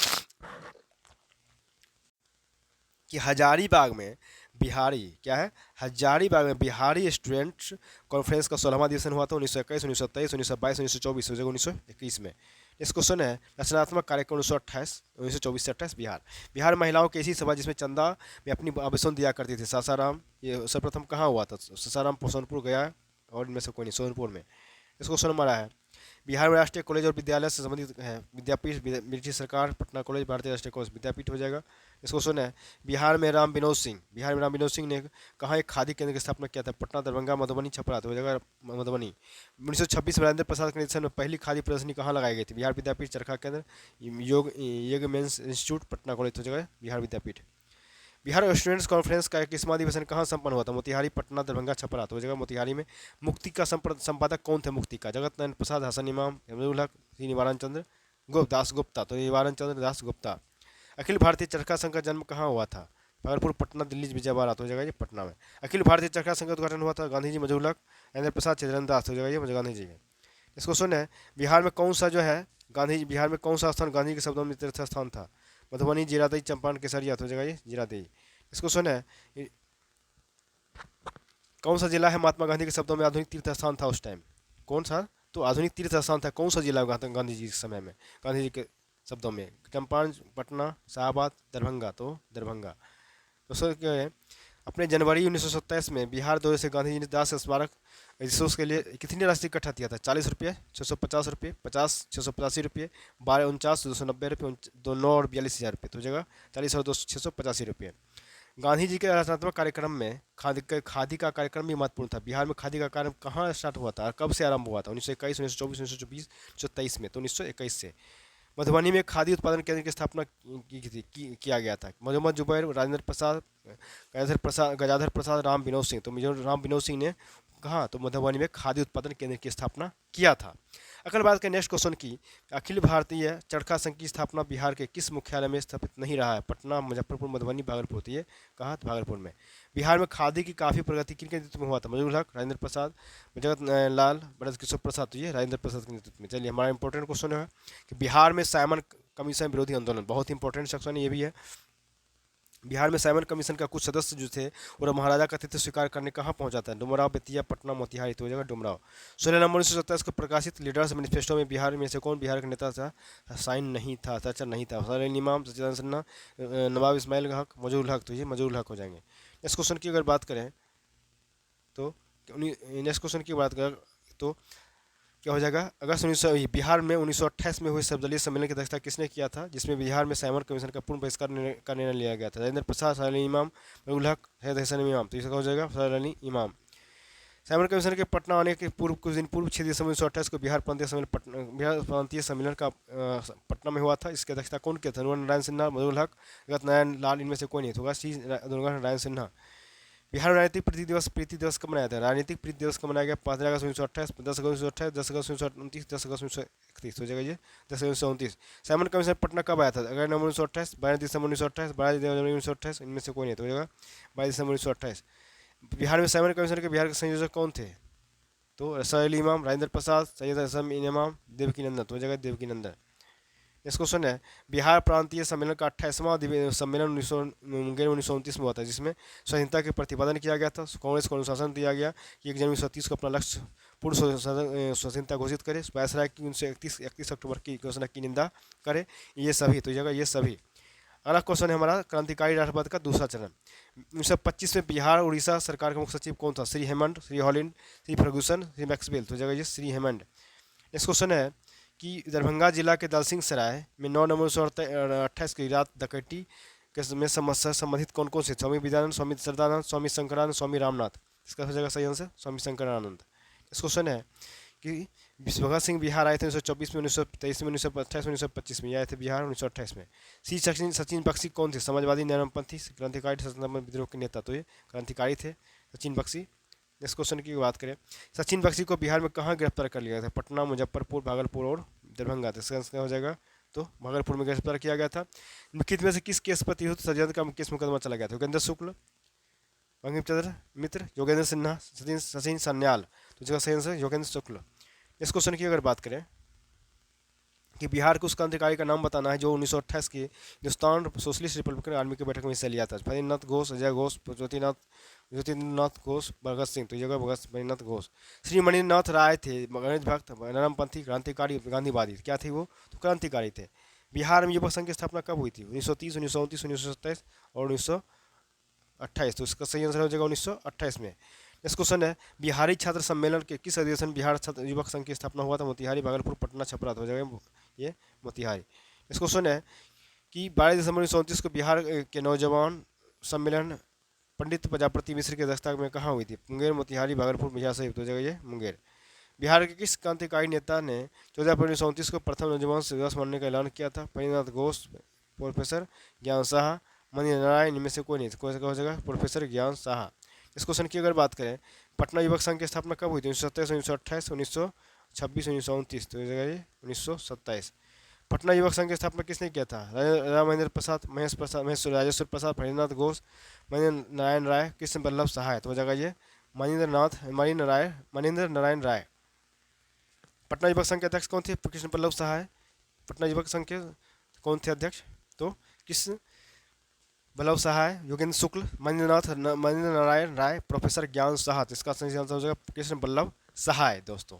कि हजारीबाग में बिहारी क्या है, हजारीबाग में बिहारी स्टूडेंट्स कॉन्फ्रेंस का 16वां अधिवेशन हुआ था 1921, 1923, 1922, 1924, 1921 में। इस क्वेश्चन है रचनात्मक कार्यक्रम 1928, 1924 से 28 बिहार। बिहार महिलाओं की ऐसी सभा जिसमें चंदा में अपनी आवेदन दिया करती थी। सासाराम, ये सर्वप्रथम कहाँ हुआ था? सासाराम सोनपुर गया, और इनमें से कोई नहीं, सोनपुर में। इस क्वेश्चन हमारा है बिहार में राष्ट्रीय कॉलेज और विद्यालय से संबंधित है विद्यापीठ, ब्रिटिश सरकार, पटना कॉलेज, भारतीय राष्ट्रीय कॉलेज विद्यापीठ हो जाएगा। इस क्वेश्चन है बिहार में राम विनोद सिंह ने कहाँ एक खादी केंद्र की स्थापना किया था? पटना, दरभंगा, मधुबनी, छपरा, तो हो जाएगा मधुबनी। 1926 में राजेंद्र प्रसाद के नेतृत्व में पहली खादी प्रदर्शनी कहाँ लगाई गई थी? बिहार विद्यापीठ, चरखा केंद्र, योग मेंस इंस्टीट्यूट, पटना कॉलेज, हो जाएगा बिहार विद्यापीठ। बिहार स्टूडेंट्स कॉन्फ्रेंस का 21वां अधिवेशन कहाँ संपन्न हुआ था? मोतिहारी, पटना, दरभंगा, छपरा, तो हो जाएगा मोतिहारी में। मुक्ति का संपादक कौन थे? मुक्ति का जगत नारायण प्रसाद, हसन इमाम, अब्दुल हक, श्री निवारण चंद्र दास गुप्ता, तो निवारण चंद्र दास गुप्ता। अखिल भारतीय चरखा संघ का जन्म कहाँ हुआ था? भागलपुर, पटना, दिल्ली, विजयवाड़ा, तो हो जाएगा ये पटना में। अखिल भारतीय चरखा संघ का उद्घाटन हुआ था? गांधी जी, मजहूल हक, राजेंद्र प्रसाद, चिदरन दास, हो जाएगा ये गांधी जी है। इस क्वेश्चन है बिहार में कौन सा जो है बिहार में कौन सा स्थान गांधी के शब्दों में तीर्थ स्थान था? मधुबनी, जीरादेई, चंपारण, केसरिया, तो हो जाएगा ये जीरादेई। इस क्वेश्चन है कौन सा जिला है महात्मा गांधी के शब्दों में आधुनिक तीर्थ स्थान था उस टाइम? कौन सा? तो आधुनिक तीर्थ स्थान था, कौन सा जिला गांधी जी के समय में, गांधी जी के शब्दों में? चंपारण, पटना, शाहबाद, दरभंगा, तो दरभंगा। दोस्तों क्या है अपने जनवरी 1927 में बिहार दौरे से गांधी जी ने दास स्मारक रिसोर्स के लिए कितनी राशि इकट्ठा किया था? 40 रुपये, 650 रुपये, 50, 685 रुपये, 12, 49, 290 रुपये, 9 और 42 हज़ार रुपये, तो जगह 40 और 2, 685 रुपये। गांधी जी के रचनात्मक कार्यक्रम में खादी का कार्यक्रम भी महत्वपूर्ण था। बिहार में खादी का कार्यक्रम कहाँ स्टार्ट हुआ था, कब से आरंभ हुआ था? 1921, 1924, 1924, 1923 में, तो 1921 से। मधुबनी में खादी उत्पादन केंद्र की स्थापना किया गया था। मोहम्मद जुबैर, गजाधर प्रसाद, राम विनोद सिंह, तो राम विनोद सिंह ने कहा तो मधुबनी में खादी उत्पादन केंद्र की स्थापना किया था। अगली बात करें नेक्स्ट क्वेश्चन की, अखिल भारतीय चरखा संघ की स्थापना बिहार के किस मुख्यालय में स्थापित नहीं रहा है? पटना, मुजफ्फरपुर, मधुबनी, भागलपुर, तो ये कहाँ? भागलपुर में। बिहार में खादी की काफ़ी प्रगति किनके नेतृत्व में हुआ था? मजरूल हक, राजेंद्र प्रसाद, जगत लाल, ब्रज किशोर प्रसाद, तो ये राजेंद्र प्रसाद के नेतृत्व में। चलिए हमारा इंपॉर्टेंट क्वेश्चन है कि बिहार में साइमन कमीशन विरोधी आंदोलन, बहुत इंपॉर्टेंट सेक्शन ये भी है। बिहार में साइमन कमीशन का कुछ सदस्य जो थे और महाराजा का अतिथ्य स्वीकार करने कहाँ पहुंचा था? डुमराव, बेतिया, पटना, मोतिहारी, तो हो जाएगा डुमराव। 16 नवंबर 1927 को प्रकाशित लीडर्स मैनिफेस्टो में बिहार में से कौन बिहार का नेता था? साइन नहीं था, चर्चा नहीं था। सलीम इमाम, सच्चिदानंद सिन्हा, नवाब इस्माइल हक, मजहूल हक, तो ये मजहूल हक हो जाएंगे। इस क्वेश्चन की अगर बात करें तो नेक्स्ट क्वेश्चन की बात करें तो क्या हो जाएगा? अगस्त 19 बिहार में 1928 में हुए सर्वदलीय सम्मेलन की अध्यक्षता किसने किया था, जिसमें बिहार में साइमन कमीशन का पूर्ण बहिष्कार का निर्णय लिया गया था? राजेंद्र प्रसाद, सलीम इमाम, मजहूल हक, सैयद हसन इमाम, तो इसका हो जाएगा सलीम इमाम। साइमन कमीशन के पटना आने के पूर्व कुछ दिन पूर्व 6 दिसंबर 1928 को बिहार प्रांतीय सम्मेलन का पटना में हुआ था। इसकी अध्यक्षता कौन किया था? नारायण सिन्हा, मजहूल हक, जगत नारायण लाल, इनमें से कोई नहीं होगा। सी नारायण सिन्हा। बिहार में राजनीतिक प्रीति दिवस कब मनाया था? राजनीतिक प्रीति दिवस कब मनाया गया? 15 अगस्त 1928, 10 अगस्त 1928, 10 अगस्त 1929, 10 अगस्त 1931, हो जाएगा ये 10 अगस्त 1929। साइमन कमीशन पटना कब आया था? 11 नवंबर 1928, 12 दिसंबर 1928, 12 जनवरी 1928, इनमें से कोई नहीं, तो हो जाएगा 22 दिसंबर 1928। बिहार में साइमन कमीशन के बिहार के संयोजक कौन थे? तो सलीम इमाम, राजेंद्र प्रसाद, सैयद हसन इमाम, देवकी नंदन, तो हो जाएगा देवकी नंदन। नेक्स्ट क्वेश्चन है बिहार प्रांतीय सम्मेलन का 28वां सम्मेलन 1929 में हुआ था, जिसमें स्वाधीनता के प्रतिपादन किया गया था। कांग्रेस को अनुशासन दिया गया कि 1 जनवरी 1930 को अपना लक्ष्य पूर्ण स्वाधीनता घोषित करे। वायसराय की 1931 अक्टूबर की घोषणा की निंदा करे। ये सभी, तो जगह ये सभी। अगला क्वेश्चन है हमारा क्रांतिकारी राष्ट्रवाद का दूसरा चरण। 1925 में बिहार उड़ीसा सरकार का मुख्य सचिव कौन था? श्री हेमंत, श्री हॉलिंड, श्री फर्गूसन, श्री मैक्सवेल, तो जगह ये श्री हेमंत। नेक्स्ट क्वेश्चन है कि दरभंगा जिला के दलसिंह सराय में 9 नवंबर 1928 की रात डकैती के में समस्या संबंधित कौन कौन से? स्वामी विद्यानंद, स्वामी श्रद्धानंद, स्वामी शंकरानंद, स्वामी रामनाथ। इसका हो जाएगा सही आंसर स्वामी शंकरानंद। इस क्वेश्चन है कि भगत सिंह बिहार आए थे 1924 में, 1923 में, 1928 में, 1925 में, ये आए थे बिहार 1928 में। सी सचिन बख्शी कौन थे? समाजवादी नरमपंथी क्रांतिकारी स्वतंत्रता विद्रोह के नेता, तो ये क्रांतिकारी थे सचिन बख्शी। नेक्स्ट क्वेश्चन की बात करें सचिन बख्शी को बिहार में कहाँ गिरफ्तार कर लिया गया था? पटना, मुजफ्फरपुर, भागलपुर और दरभंगा, तो इसका आंसर हो जाएगा तो भागलपुर में गिरफ्तार किया गया था। निम्नलिखित में से किस केस पर तिरहुत षड्यंत्र का केस मुकदमा चला गया था? योगेंद्र शुक्ल, बंकिम चंद्र मित्र, योगेंद्र सिन्हा, सचिन सन्याल। तो जगह सही आंसर योगेंद्र शुक्ल। इस क्वेश्चन की अगर बात करें कि बिहार के उस क्रांतिकारी का नाम बताना है जो 1928 की हिंदुस्तान सोशलिस्ट रिपब्लिकन आर्मी की बैठक में हिस्सा लिया था। फणिनाथ घोष, अजय घोष, ज्योतिनाथ घोष, भगत सिंह। तो जगह भगत मणिनाथ घोष। श्री मणिनाथ राय थे गणेश भक्त, नरमपंथी, क्रांतिकारी, गांधीवादी। क्या थे वो? तो क्रांतिकारी थे। बिहार में युवक संघ की स्थापना कब हुई थी? 1930, 1929, 1927 और 1928। तो इसका सही आंसर हो जाएगा 1928 में। नेक्स्ट क्वेश्चन है बिहारी छात्र सम्मेलन के किस अधिवेशन बिहार छात्र युवक संघ की स्थापना हुआ था? मोतिहारी, भागलपुर, पटना, छपरा। तो हो जाएगा ये मोतिहारी। नेक्स्ट क्वेश्चन है कि 12 दिसंबर 1929 को बिहार के नौजवान सम्मेलन पंडित प्रजापति मिश्र की अध्यक्षता में कहाँ हुई थी? मुंगेर, मोतिहारी, भागलपुर, बिहार सहित। हो जाएगा ये मुंगेर। बिहार के किस क्रांतिकारी नेता ने 14 फरवरी 1929 को प्रथम नौजवान दिवस मनाने का ऐलान किया था? फणिनाथ घोष, प्रोफेसर ज्ञान साहा, मणि नारायण। इनमें से कोई नहीं। कोई हो जाएगा प्रोफेसर ज्ञान साहा। इस क्वेश्चन की अगर बात करें पटना युवक संघ की स्थापना कब हुई थी? 1927, 1928, 1926, 1929। तो ये 1927। पटना युवक संघ की स्थापना किसने किया था? राजा महेंद्र प्रसाद, महेश राजेश्वर प्रसाद, फणिनाथ घोष, मणिंद्र नारायण राय, कृष्ण बल्लभ सहाय। तो हो जाएगा ये मणिंद्र नारायण राय। पटना युवक संघ के अध्यक्ष कौन थे? कृष्ण बल्लभ सहाय। पटना युवक संघ के कौन थे अध्यक्ष? तो कृष्ण बल्लभ सहाय, योगेंद्र शुक्ल, मणिंद्र नारायण राय, प्रोफेसर ज्ञान साहा। तो इसका सही आंसर हो जाएगा कृष्ण बल्लभ सहाय। दोस्तों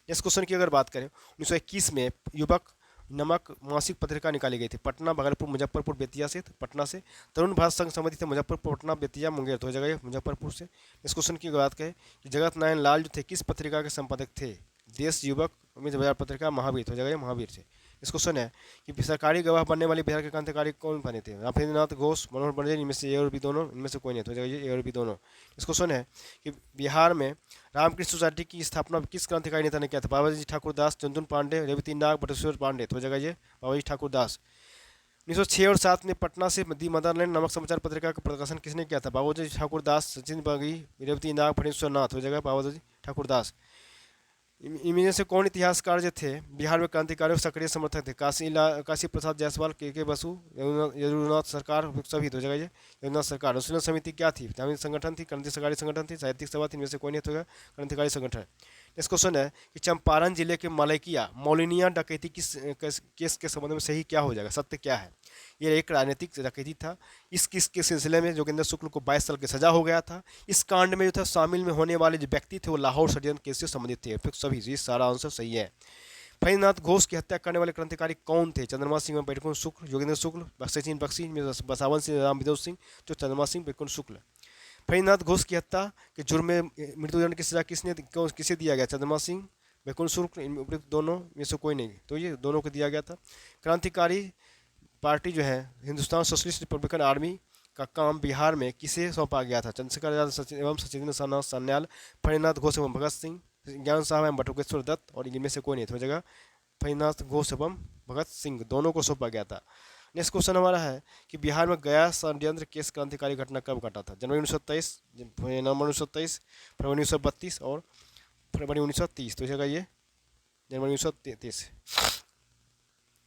इस क्वेश्चन की अगर बात करें 1921 में युवक नमक मासिक पत्रिका निकाली गई थी। पटना, भागलपुर, मुजफ्फरपुर, बेतिया से। पटना से। तरुण भारत संघ समिति थे मुजफ्फरपुर, पटना, बेतिया, मुंगेर। तो हो जाएगा मुजफ्फरपुर से। इस क्वेश्चन की बात करें कि जगत नारायण लाल जो थे किस पत्रिका के संपादक थे? देश, युवक, अमित बाजार पत्रिका, महावीर। हो जाएगा महावीर से। इस क्वेश्चन है कि सरकारी गवाह बनने वाले बिहार के क्रांतिकारी कौन बने थे? रामफेंद्रनाथ घोष, मनोहर बंडेल। इनमें से ए और बी दोनों। इनमें से कोई नहीं। तो हो जाएगा ये ए और बी दोनों। इस क्वेश्चन है कि बिहार में रामकृष्ण सोसाइटी की स्थापना किस क्रांतिकारी नेता ने किया था? बाबाजी ठाकुर दास, चंदन पांडे, रेवती नाग, बटेश्वर पांडे। तो हो जाएगा ये बाबाजी ठाकुर दास। 1906 और 7 में पटना से दी मदरलैंड नामक समाचार पत्रिका का प्रकाशन किसने किया था? बाबूजी ठाकुर दास, सचिन बागी, रेवती नाग, फणीश्वर नाथ। हो जाएगा बाबूजी ठाकुर दास। इनमें से कौन इतिहासकार जो थे बिहार में क्रांतिकारियों सक्रिय समर्थक थे? काशी प्रसाद जायसवाल, के बसु, यदुनाथ सरकार। सभी। तो हो जाएगा ये यदुनाथ सरकार। अनुशीलन समिति क्या थी? धार्मिक संगठन थी, क्रांतिकारी संगठन थी, साहित्यिक सभा थी। इनमें से कोई नहीं होगा क्रांतिकारी संगठन। नेक्स्ट क्वेश्चन है कि चंपारण जिले के मौलिनिया डकैती केस के संबंध में सही क्या हो जाएगा? सत्य क्या है? ये एक राजनीतिक डकैती था। इस केस के सिलसिले में योगेंद्र शुक्ल को 22 साल की सजा हो गया था। इस कांड में जो था शामिल में होने वाले जो व्यक्ति थे वो लाहौर षड्यंत्र केस से संबंधित थे। फिर सभी ये सारा आंसर सही है। फणिनाथ घोष की हत्या करने वाले क्रांतिकारी कौन थे? चंद्रमा सिंह, बैकुंठ शुक्ल, योगेंद्र शुक्ल, सचिन बख्शी, बसावन सिंह, राम विदोद सिंह। जो चंद्रमा सिंह, बैकुंठ शुक्ल। फणिनाथ घोष की हत्या के जुर्म में मृत्युदंड की सजा किसे दिया गया? चंद्रमा सिंह, बैकुंठ शुक्ल, दोनों में से कोई नहीं। तो ये दोनों को दिया गया था। क्रांतिकारी पार्टी जो है हिंदुस्तान सोशलिस्ट रिपब्लिकन आर्मी का काम बिहार में किसे सौंपा गया था? चंद्रशेखर आजाद एवं सचिंद्र सन्याल, फणिनाथ घोष एवं भगत सिंह, ज्ञान साहब एवं बटुकेश्वर दत्त। और इनमें से कोई नहीं। हो जाएगा फणिनाथ घोष एवं भगत सिंह, दोनों को सौंपा गया था। नेक्स्ट क्वेश्चन हमारा है कि बिहार में गया षड्यंत्र केस क्रांतिकारी घटना कब घटा था? जनवरी 1923, नवंबर 1923, फरवरी 1932 और फरवरी 1930। तो जगह ये जनवरी 1933।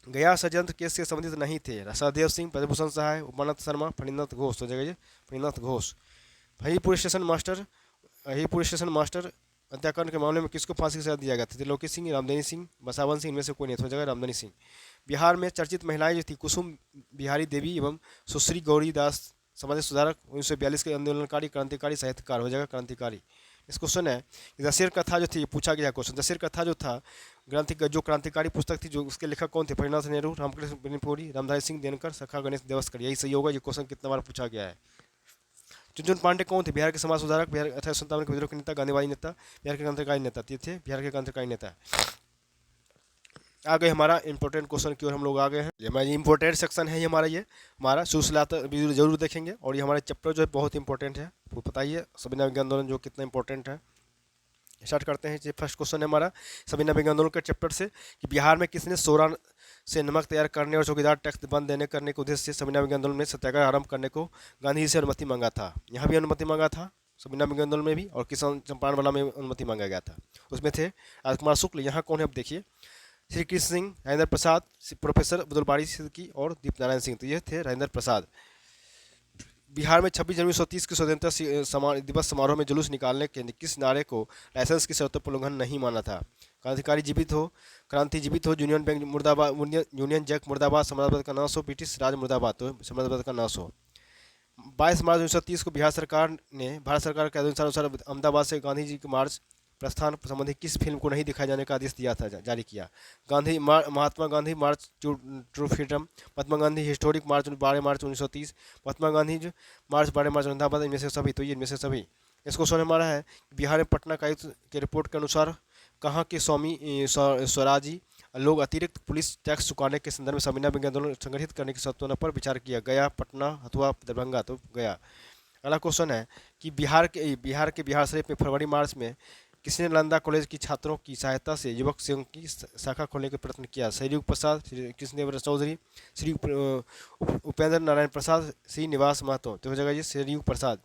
गया षड्यंत्र केस से संबंधित नहीं थे सहदेव सिंह, ब्रजभूषण सहाय, उमानाथ शर्मा, फणिनाथ घोष। हो जाएगा ये फणिनाथ घोष। हरीपुर स्टेशन मास्टर हत्याकांड के मामले में किसको फांसी की सजा दिया गया था? त्रिलोकी सिंह, रामधनी सिंह, बसावन सिंह। इनमें से कोई नहीं। हो जाएगा रामधनी सिंह। बिहार में चर्चित महिलाएं जो थी कुसुम बिहारी देवी एवं सुश्री गौरी दास, समाज सुधारक, 1942 के आंदोलनकारी, क्रांतिकारी, साहित्यकार। हो जाएगा क्रांतिकारी। इस क्वेश्चन है कि दशेर कथा जो थी पूछा गया क्वेश्चन। दशेर कथा जो था जो क्रांतिकारी पुस्तक थी जो उसके लेखक कौन थे? फणिनाथ नेहरू, रामकृष्ण बेनीपुरी, रामधारी सिंह दिनकर, सखा गणेश देवस्कर। यही सही होगा। ये क्वेश्चन कितना बार पूछा गया है। चुनचुन पांडे कौन थे? बिहार के समाज सुधारक, बिहार 1857 के विद्रोह के नेता, गांधीवादी नेता, बिहार के क्रांतिकारी नेता। ये थे बिहार के क्रांतिकारी नेता। आ गए हमारा इंपॉर्टेंट क्वेश्चन की ओर हम लोग आ गए हैं। ये हमारा इंपॉर्टेंट सेक्शन है। ये हमारा शुरू से लाता वीडियो जरूर देखेंगे। और ये हमारे चैप्टर जो है बहुत इंपॉर्टेंट है। तो बताइए सविनय विज्ञान आंदोलन जो कितना इंपॉर्टेंट है। स्टार्ट करते हैं। ये फर्स्ट क्वेश्चन है हमारा सविनय विज्ञान आंदोलन के चैप्टर से कि बिहार में किसने सोरा से नमक तैयार करने और चौकीदार टैक्स बंद देने करने के उद्देश्य से सविनय विज्ञान आंदोलन में सत्याग्रह आरंभ करने को गांधी जी से अनुमति मांगा था? यहाँ भी अनुमति मांगा था सविनय विज्ञान आंदोलन में भी, और किसान चंपारण वाला में अनुमति मांगा गया था। उसमें थे राजकुमार शुक्ल। यहाँ कौन है अब देखिए, श्री कृष्ण सिंह, राजेंद्र प्रसाद, प्रोफेसर अब्दुल बारी सिद्दीकी और दीपनारायण सिंह। तो ये थे राजेंद्र प्रसाद। बिहार में 26 जनवरी 1930 के स्वतंत्रता दिवस समारोह में जुलूस निकालने के किस नारे को लाइसेंस की शर्तों पर उल्लंघन नहीं माना था? क्रांतिकारी जीवित हो, क्रांति जीवित हो, यूनियन बैंक मुर्दाबाद, यूनियन जैक मुर्दाबाद, समाजवाद का नाश हो, ब्रिटिश राज मुर्दाबाद, तो समाजवाद का नाश हो। 22 मार्च 1930 को बिहार सरकार ने भारत सरकार के आदेशानुसार अहमदाबाद से गांधी जी के मार्च प्रस्थान संबंधी किस फिल्म को नहीं दिखाए जाने का आदेश दिया था, जारी किया? Mahatma Gandhi March two freedom, Mahatma Gandhi historic मार्च 12 मार्च 1930, महात्मा गांधी मार्च 12 मार्च अहमदाबाद, इनमें से सभी। तो ये इनमें से सभी। इस क्वेश्चन हमारा है बिहार में पटना का आयुक्त की रिपोर्ट के अनुसार कहाँ के स्वामी स्वराजी लोग अतिरिक्त पुलिस टैक्स चुकाने के संदर्भ में सविनय अभियान आंदोलन संगठित करने की सत्वना पर विचार किया? गया, पटना अथवा दरभंगा, तो गया। अगला क्वेश्चन है कि बिहार शरीफ में फरवरी मार्च में किसने नालंदा कॉलेज की छात्रों की सहायता से युवक संघ की शाखा खोलने का प्रयत्न किया? श्री प्रसाद, श्री कृष्णदेव चौधरी, श्री उपेंद्र नारायण प्रसाद, श्री निवास महतो। तो हो जाएगा ये श्री प्रसाद।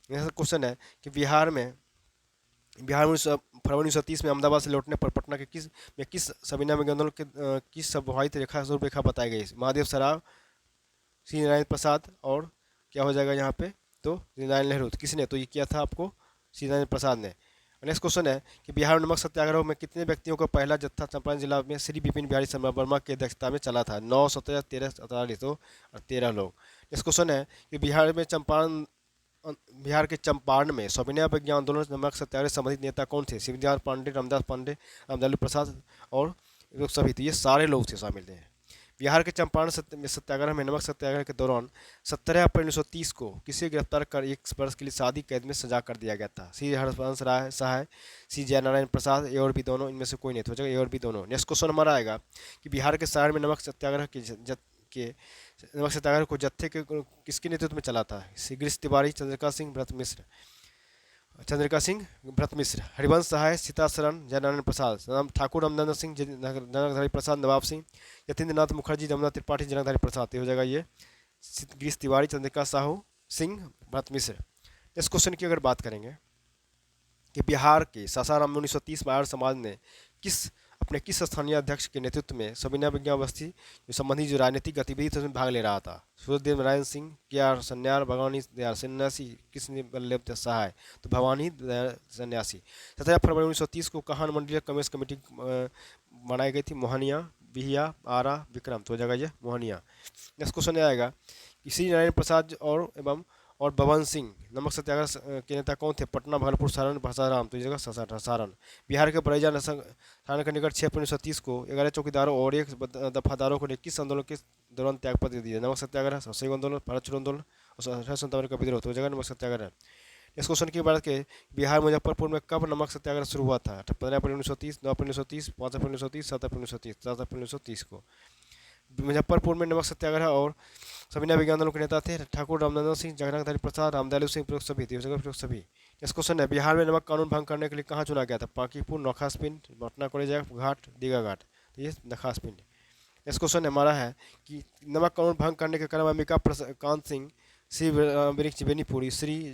यह क्वेश्चन है कि बिहार में फरवरी 1930 में अहमदाबाद से लौटने पर पटना के किस सविनय आंदोलन के किस संभावित रूपरेखा बताई गई? महादेव सराव, श्री नारायण प्रसाद और क्या हो जाएगा यहाँ पे? तो जवाहरलाल नेहरू। तो किसने तो ये किया था आपको? श्री नारायण प्रसाद ने। नेक्स्ट क्वेश्चन है कि बिहार में नमक सत्याग्रह में कितने व्यक्तियों का पहला जत्था चंपारण जिला में श्री विपिन बिहारी शर्मा वर्मा की अध्यक्षता में चला था? 9, 17, 13, 48 तो और 13 लोग। नेक्स्ट क्वेश्चन है कि बिहार के चंपारण में सविनय अवज्ञा आंदोलन नमक सत्याग्रह से संबंधित नेता कौन थे? शिवनाथ पांडे, रामदास पांडे, रामलालू प्रसाद और लोग सभी। तो ये सारे लोग थे शामिल थे। बिहार के चंपारण सत्याग्रह में नमक सत्याग्रह के दौरान 17 अप्रैल 1930 को किसे गिरफ्तार कर 1 वर्ष के लिए शादी कैद में सजा कर दिया गया था? श्री हरवंश राय सहाय, श्री जयनारायण प्रसाद, ए और बी दोनों, इनमें से कोई नहीं हो जाएगा ए और बी दोनों। नेक्स्ट क्वेश्चन हमारा आएगा कि बिहार के शहर में नमक सत्याग्रह को जत्थे के किसके नेतृत्व में चला था? श्री गिरीश तिवारी, चंद्रिका सिंह, भरत मिश्र, हरिवंश सहाय, सीताशरण, जयनारायण प्रसाद, ठाकुर रामचंद्र सिंह, जनकधारी प्रसाद, नवाब सिंह, यतीन्द्रनाथ मुखर्जी, जमुना त्रिपाठी, जनकधारी प्रसाद। हो जाएगा ये गिरीश तिवारी, चंद्रिका साहू सिंह, भरत मिश्र। इस क्वेश्चन की अगर बात करेंगे कि बिहार के सासाराम में 1930 में आर्य समाज ने किस स्थानीय अध्यक्ष के नेतृत्व में सविनय अवज्ञा अवस्थी संबंधी जो राजनीतिक गतिविधि थी उसमें भाग ले रहा था? सूर्यदेव नारायण सिंह, के आर सन्याल, भवानी दयाल सन्यासी, किसने वल्लभ सहाय? तो भवानी दयाल सन्यासी। 17 फरवरी 1930 को कहाँ मंडलीय कम्युनिस्ट कमेटी बनाई गई थी? मोहनिया, बिहिया, आरा, विक्रम। तो हो जाएगा ये मोहनिया। नेक्स्ट क्वेश्चन आएगा कि श्री नारायण प्रसाद और बबन सिंह नमक सत्याग्रह के नेता कौन थे? पटना, भागलपुर, सारण, सासाराम। तो जगह सारण। बिहार के बरैजा थाना के निकट 6 अप्रैल 1930 को 11 चौकीदारों और 1 दफादारों को किस आंदोलन के दौरान त्यागपत्र दिया? नमक सत्याग्रह, असहयोग आंदोलन, भारत छोड़ो आंदोलन और 1857 का विद्रोह। तो जगह नमक सत्याग्रह। इस क्वेश्चन की बात के बिहार मुजफ्फरपुर में कब नमक सत्याग्रह शुरू हुआ था? 15 अप्रैल 1930, 9 अप्रैल 1930, 5 अप्रैल 1930, 7 अप्रैल 1930, 7 अप्रैल 1930 को मुजफ्फरपुर में नमक सत्याग्रह और सविनय अभियान आंदोलन के नेता थे ठाकुर रामचंद्र सिंह, जनकधारी प्रसाद, रामदयालु सिंह, प्रयोग सभी। इस क्वेश्चन है बिहार में नमक कानून भंग करने के लिए कहाँ चुना गया था? पाकीपुर, नौखास पिंड, पटना कॉलेज घाट, दीघा घाट। तो ये नखास पिंड। इस क्वेश्चन हमारा है कि नमक कानून भंग करने के क्रम अंबिका कांत सिंह, श्री वृक्ष बेनीपुरी, श्री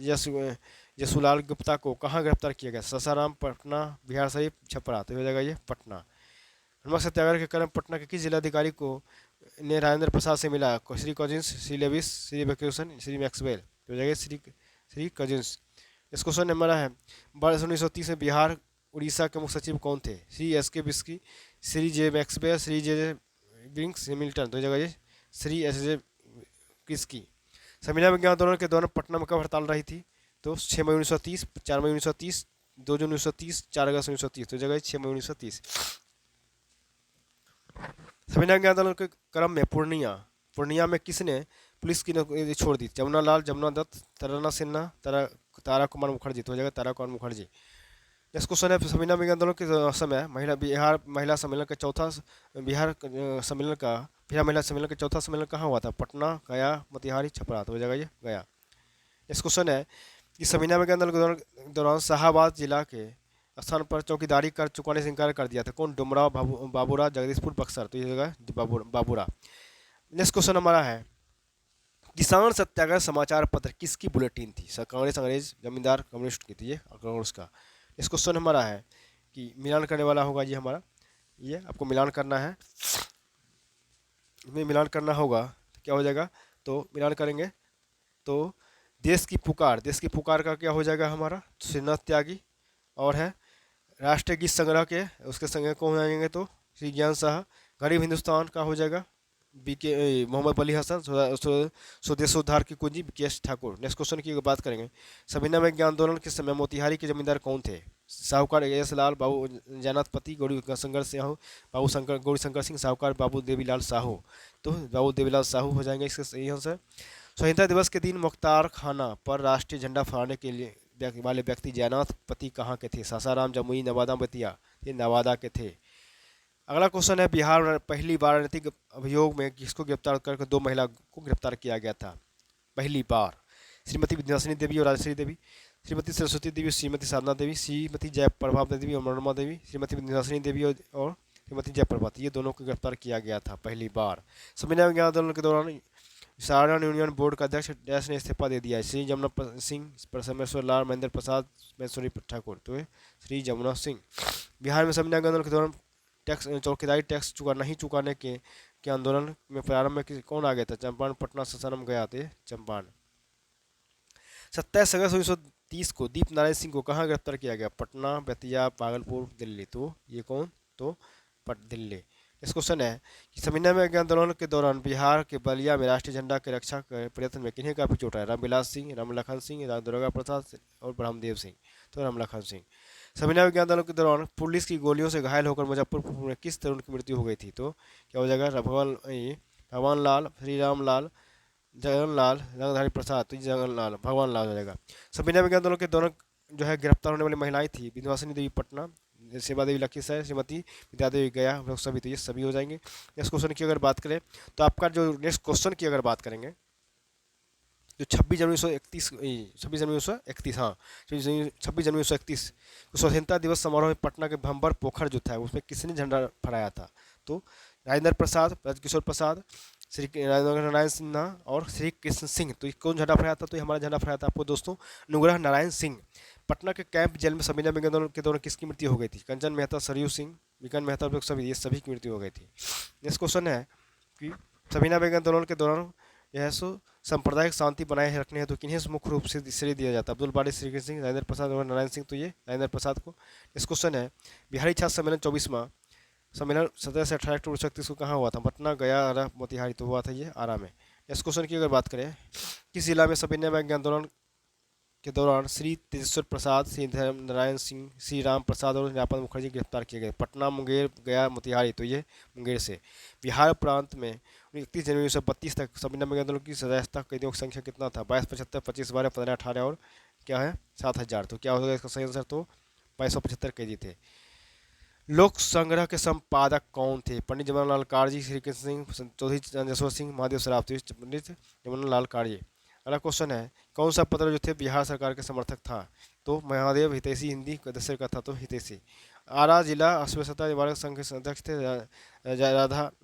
जसुलाल गुप्ता को कहाँ गिरफ्तार किया गया? सासाराम, पटना, बिहार शरीफ, छपरा। तो हो जाएगा ये पटना। नमक सत्याग्रह के क्रम पटना के किस जिलाधिकारी को ने राजेंद्र प्रसाद से मिला? श्री कजिन्स, श्री लेविस, श्री वैक्यूसन, श्री मैक्सवेल। तो हो जाएगा श्री कजिन्स। इस क्वेश्चन हमारा है 1930 में बिहार उड़ीसा के मुख्य सचिव कौन थे? श्री एस के बिस्की, श्री जे मैक्सवेल, श्री जे विंग्स हिमिल्टन। तो हो जाएगा ये श्री एस जे किसकी। सविनय अवज्ञा आंदोलन के दौरान पटना में कब हड़ताल रही थी? तो 6 मई 1930, 4 मई 1930, 2 जून 1930, 4 अगस्त 1930। तो जगह 6 मई 1930। सविनय अवज्ञा आंदोलन के क्रम में पूर्णिया में किसने पुलिस की छोड़ दी? जमुनालाल, जमुना दत्त, तराना सिन्हा, तारा कुमार मुखर्जी। तो हो जाएगा तारा कुमार मुखर्जी। नेक्स्ट क्वेश्चन है सविनय अवज्ञा आंदोलन के समय बिहार महिला सम्मेलन का चौथा सम्मेलन कहाँ हुआ था? पटना, गया, मोतिहारी, छपरा। तो हो जाएगा ये गया। नेक्स्ट क्वेश्चन है कि सविनय अवज्ञा आंदोलन के दौरान शाहाबाद जिला के स्थान पर चौकीदारी कर चुकाने से इनकार कर दिया था कौन? डुमराव, बाबूरा, जगदीशपुर, बक्सर। तो ये जगह बाबूरा। नेक्स्ट क्वेश्चन हमारा है किसान सत्याग्रह समाचार पत्र किसकी बुलेटिन थी? कांग्रेस, अंग्रेज, जमींदार, कम्युनिस्ट की थी? ये कांग्रेस का। इस क्वेश्चन हमारा है कि मिलान करने वाला होगा ये हमारा ये आपको मिलान करना है, इसमें मिलान करना होगा तो क्या हो जाएगा, तो मिलान करेंगे तो देश की पुकार का क्या हो जाएगा हमारा, श्रीनाथ त्यागी। और है राष्ट्रीय गीत संग्रह के, उसके संग्रह कौन हो जाएंगे, तो श्री ज्ञान साह। गरीब हिंदुस्तान का हो जाएगा मोहम्मद अली हसन। स्वदेश उद्धार की कुंजी BKS ठाकुर। नेक्स्ट क्वेश्चन की बात करेंगे, सविनय अवज्ञा आंदोलन के समय मोतिहारी के जमींदार कौन थे, साहूकार AS लाल, बाबू जयनाथ पति, गौरी शंकर साहू, बाबू शंकर गौरी शंकर सिंह, साहूकार बाबू देवीलाल साहू। तो बाबू देवीलाल साहू हो जाएंगे इसका सही आंसर। स्वतंत्रता दिवस के दिन मुख्तार खाना पर राष्ट्रीय झंडा फहराने के लिए वाले व्यक्ति जयनाथ पति कहाँ के थे, सासाराम, जमुई, नवादा, बेतिया। ये नवादा के थे। अगला क्वेश्चन है, बिहार में पहली बार राजनीतिक अभियोग में किसको गिरफ्तार करके 2 महिला को गिरफ्तार किया गया था, पहली बार। श्रीमती विद्यासिनी देवी और राजश्री देवी, श्रीमती सरस्वती देवी, श्रीमती साधना देवी, श्रीमती जयप्रभा देवी और मनोरमा देवी, श्रीमती विद्यासिनी देवी और श्रीमती जयप्रभा, ये दोनों को गिरफ्तार किया गया था पहली बार। संविधान विज्ञान आंदोलन के दौरान सारण यूनियन बोर्ड का अध्यक्ष डैश ने इस्तीफा दे दिया है, श्री जमुना सिंह, परमेश्वर लाल, महेंद्र प्रसाद, महेश्वरी ठाकुर। तो श्री जमुना सिंह। बिहार में संविधान आंदोलन के दौरान टैक्स चौकीदारी टैक्स नहीं चुकाने के आंदोलन में प्रारंभ में कौन आ गया था, चंपारण, पटना, सासाराम गया थे चंपारण। 27 अगस्त 1930 को दीप नारायण सिंह को कहाँ गिरफ्तार किया गया, पटना, बेतिया, भागलपुर, दिल्ली। तो ये कौन, तो दिल्ली। इस क्वेश्चन है कि संविधान में आंदोलन के दौरान बिहार के बलिया में राष्ट्रीय झंडा के रक्षा के प्रयत्न में किन्हें काफी चोट है, रामविलास सिंह, रामलखन सिंह, दुर्गा प्रसाद और ब्रह्मदेव सिंह। तो रामलखन सिंह। संविधान विज्ञान आंदोलन के दौरान पुलिस की गोलियों से घायल होकर मुजफ्फरपुर में किस तरुण की मृत्यु हो गई थी, तो क्या हो जाएगा, भगवान लाल, श्री राम लाल, जगन लाल, रंगधारी प्रसाद। तो जगन लाल, भगवान लाल हो जाएगा। संविधान विज्ञान आंदोलन के दौरान जो है गिरफ्तार होने वाली महिलाएं थी, विंध्यवासिनी देवी पटना, सेवा देवी लखीसराय, श्रीमती विद्या देवी गया, लोग सभी। तो ये सभी हो जाएंगे। नेक्स्ट क्वेश्चन की अगर बात करें तो आपका जो नेक्स्ट क्वेश्चन की अगर बात करेंगे जो 26 जनवरी 1931, हाँ 26 जनवरी 1931 स्वतंत्रता दिवस समारोह में पटना के भंवर पोखर जो था उसमें किसने झंडा फहराया था, तो राजेंद्र प्रसाद, ब्रजकिशोर प्रसाद, श्री राजेंद्र नारायण सिन्हा और श्री कृष्ण सिंह। तो कौन झंडा फहराया था, तो ये हमारा झंडा फहराया था आपको दोस्तों अनुग्रह नारायण सिंह। पटना के कैंप जेल में संविधान विज्ञान आंदोलन के दौरान किसकी मृत्यु हो गई थी, कंचन मेहता, सरयू सिंह, विकन मेहता, लोग सभी, ये सभी की मृत्यु हो गई थी। नेक्स्ट क्वेश्चन है कि संविधान विज्ञान आंदोलन के दौरान यह सांप्रदायिक शांति बनाए रखने हैं तो किन्हें मुख्य रूप से श्रेय दिया जाता है, अब्दुल बारी, श्री कृष्ण सिंह, राजेंद्र प्रसाद और नारायण सिंह। तो ये राजेंद्र प्रसाद को। इस क्वेश्चन है, बिहारी छात्र सम्मेलन 24वां सम्मेलन 17 से 18 अक्टूबर 1931 को कहाँ हुआ था, पटना, गया, आरा, मोतिहारी। तो हुआ था ये आरा में। इस क्वेश्चन की अगर बात करें, किस जिला में संविधान विज्ञान आंदोलन के दौरान श्री तेजेश्वर प्रसाद, श्री नारायण सिंह, श्री राम प्रसाद और न्यापद मुखर्जी गिरफ्तार किए गए, पटना, मुंगेर, गया, मोतिहारी। तो ये मुंगेर से। बिहार प्रांत में 31 जनवरी 1932 तक संविधान विज्ञान आंदोलन की सजायाफ्ता कैदियों की संख्या कितना था, 22, 75, 25, 12, 15, 18 और क्या है 7000। तो क्या होगा इसका सही आंसर, तो 2275 कैदी थे। लोक संग्रह के संपादक कौन थे, पंडित जवाहरलाल काजी, श्री कृष्ण सिंह, चौधरी चंद्रेश्वर सिंह, महादेव सराफ। पंडित जवाहरलाल काजी। अगला क्वेश्चन है, कौन सा पत्र जो थे बिहार सरकार के समर्थक था, तो महादेव हितैषी, हिंदी सदस्य का था, तो हितैषी। आरा जिला अस्पृश्यता निवारक संघ के अध्यक्ष थे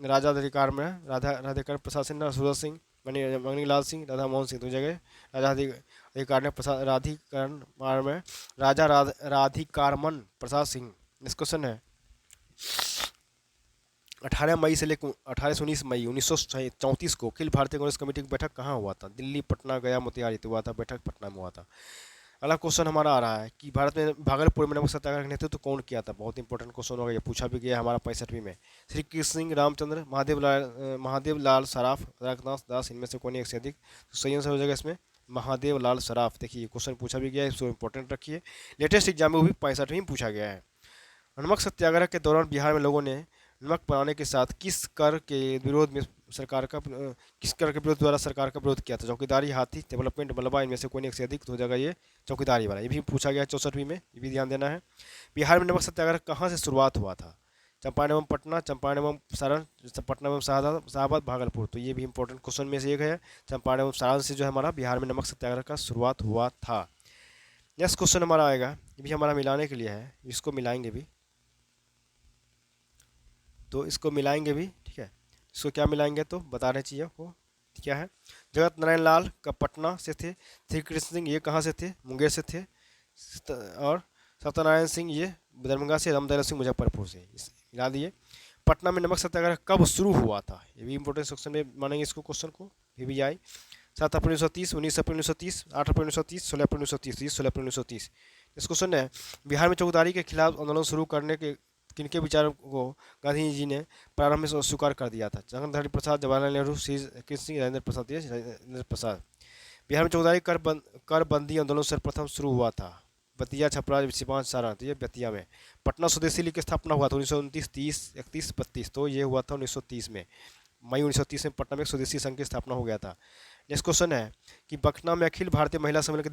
राजा अधिकार में राधाकर प्रसाद सिन्हा, सूरज सिंह, मणिलाल सिंह, राधा मोहन सिंह। तो जगह राजा अधिकार ने राधिकरण में राजा राधिकारमन प्रसाद सिंह। नेक्स्ट क्वेश्चन है, 18 मई से लेकर 18 से 19 मई 1934 को अखिल भारतीय कांग्रेस कमेटी की बैठक कहाँ हुआ था, दिल्ली, पटना, गया, मोतिहारी। तो हुआ था बैठक पटना में हुआ था। अगला क्वेश्चन हमारा आ रहा है कि भारत में भागलपुर में नमक सत्याग्रह का नेतृत्व कौन किया था, बहुत इंपॉर्टेंट क्वेश्चन होगा, ये पूछा भी गया हमारा 65वीं में। श्री कृष्ण सिंह, रामचंद्र, महादेव लाल सराफ, रघुनाथ दास, इनमें से कौन एक से अधिक। तो सही आंसर हो जाएगा इसमें महादेव लाल सराफ। देखिए ये क्वेश्चन पूछा भी गया है, इसको इंपॉर्टेंट रखिए, लेटेस्ट एग्जाम में वो भी 65वीं में पूछा गया है। नमक सत्याग्रह के दौरान बिहार में लोगों ने नमक बनाने के साथ किस कर के विरोध द्वारा सरकार का विरोध किया था, चौकीदारी, हाथी, डेवलपमेंट, मलबा, इनमें से कोई एक से अधिक। तो हो जाएगा ये चौकीदारी वाला। ये भी पूछा गया 64वीं में, ये भी ध्यान देना है। बिहार में नमक सत्याग्रह कहाँ से शुरुआत हुआ था, चंपारण एवं पटना, चंपारण एवं सारण, पटना एवं शाहबाद, भागलपुर। तो ये भी इंपॉर्टेंट क्वेश्चन में से एक है, चंपारण एवं सारण से जो है हमारा बिहार में नमक सत्याग्रह का शुरुआत हुआ था। नेक्स्ट क्वेश्चन हमारा आएगा, ये भी हमारा मिलाने के लिए है, इसको मिलाएंगे भी, तो इसको मिलाएंगे भी, ठीक है। इसको क्या मिलाएंगे तो बता रहे चाहिए आपको क्या है। जगत नारायण लाल का पटना से थे, श्री कृष्ण सिंह ये कहाँ से थे, मुंगेर से थे, और सत्यनारायण सिंह ये दरभंगा से, रामदयाल सिंह मुजफ्फरपुर से। गिरा दिए। पटना में नमक सत्याग्रह कब शुरू हुआ था, ये भी इंपॉर्टेंट सेक्शन में मानेंगे इसको क्वेश्चन को, VVI। 7 अप्रैल 1930, 19 अप्रैल 1930, 8 अप्रैल 1930, 16 अप्रैल 1930, ये 16 अप्रैल 1930। इस क्वेश्चन है, बिहार में चौकीदारी के खिलाफ आंदोलन शुरू करने के किनके विचारों को गांधी जी ने प्रारंभ में स्वीकार कर दिया था? जगन प्रसाद, जवाहरलाल नेहरू, सी कृष्ण सिंह, राजेंद्र प्रसाद, ये राजेंद्र प्रसाद। बिहार में चौकीदारी कर बंदी आंदोलन सर्वप्रथम शुरू हुआ था, बतिया, छपरा, सिवान, सारण, तो ये बतिया में। पटना स्वदेशी लीग की स्थापना हुआ था 1929, 30, 31, 32, तो ये हुआ था 1930 में। मई 1930 में पटना में एक स्वदेशी संघ की स्थापना हो गया था। नेक्स्ट क्वेश्चन है कि पटना में अखिल भारतीय महिला सम्मेलन के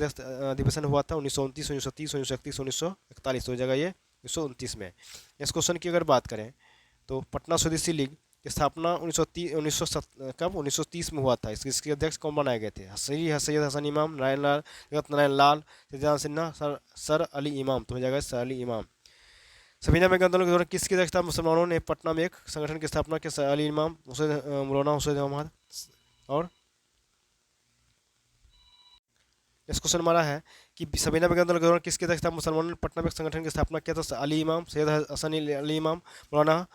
अधिवेशन हुआ था 1929, 1930, 1931, 1941, तो जगह ये 1929 में। नेक्स्ट क्वेश्चन की अगर बात करें तो पटना स्वदेशी लीग की स्थापना 1930 में हुआ था। इसके अध्यक्ष कौन बनाए गए थे? सैयद हसन इमाम, नारायण लाल, जगत नारायण लाल, सज्जाद सिन्हा, सर अली इमाम, तो हो जाएगा सर अली इमाम। सबीना बैंक आंदोलन के दौरान किसकी अध्यक्षता में मुसलमानों ने पटना में एक संगठन की स्थापना की? सर अली इमाम, मौलाना हुसैन अहमद। और इस क्वेश्चन हमारा है कि सबीना बैंक आंदोलन के दौरान किसकी अध्यक्षता में मुसलमानों ने पटना में एक संगठन की स्थापना किया? तो अली इमाम, सैयद हसन अली इमाम, मौलाना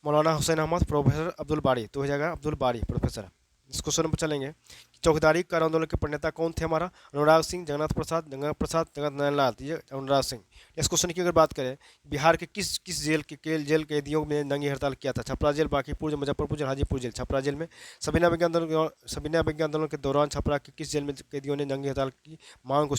मौलाना हुसैन अहमद, प्रोफेसर अब्दुल बारी, तो हो जाएगा अब्दुल बारी प्रोफेसर। इस क्वेश्चन पर चलेंगे, चौकीदारी कर आंदोलन के प्रणेता कौन थे? हमारा अनुराग सिंह, जगन्नाथ प्रसाद, जगत नारायण लाल, ये अनुराग सिंह। इस क्वेश्चन की अगर बात करें, बिहार के किस किस जेल कैदियों में नंगी हड़ताल किया था? Chhapra jail, Bankipur jail, Muzaffarpur jail, Hajipur jail. Chhapra jail में। सबीना विज्ञान आंदोलन के दौरान छपरा के किस जेल में कैदियों ने नंगी हड़ताल की मांग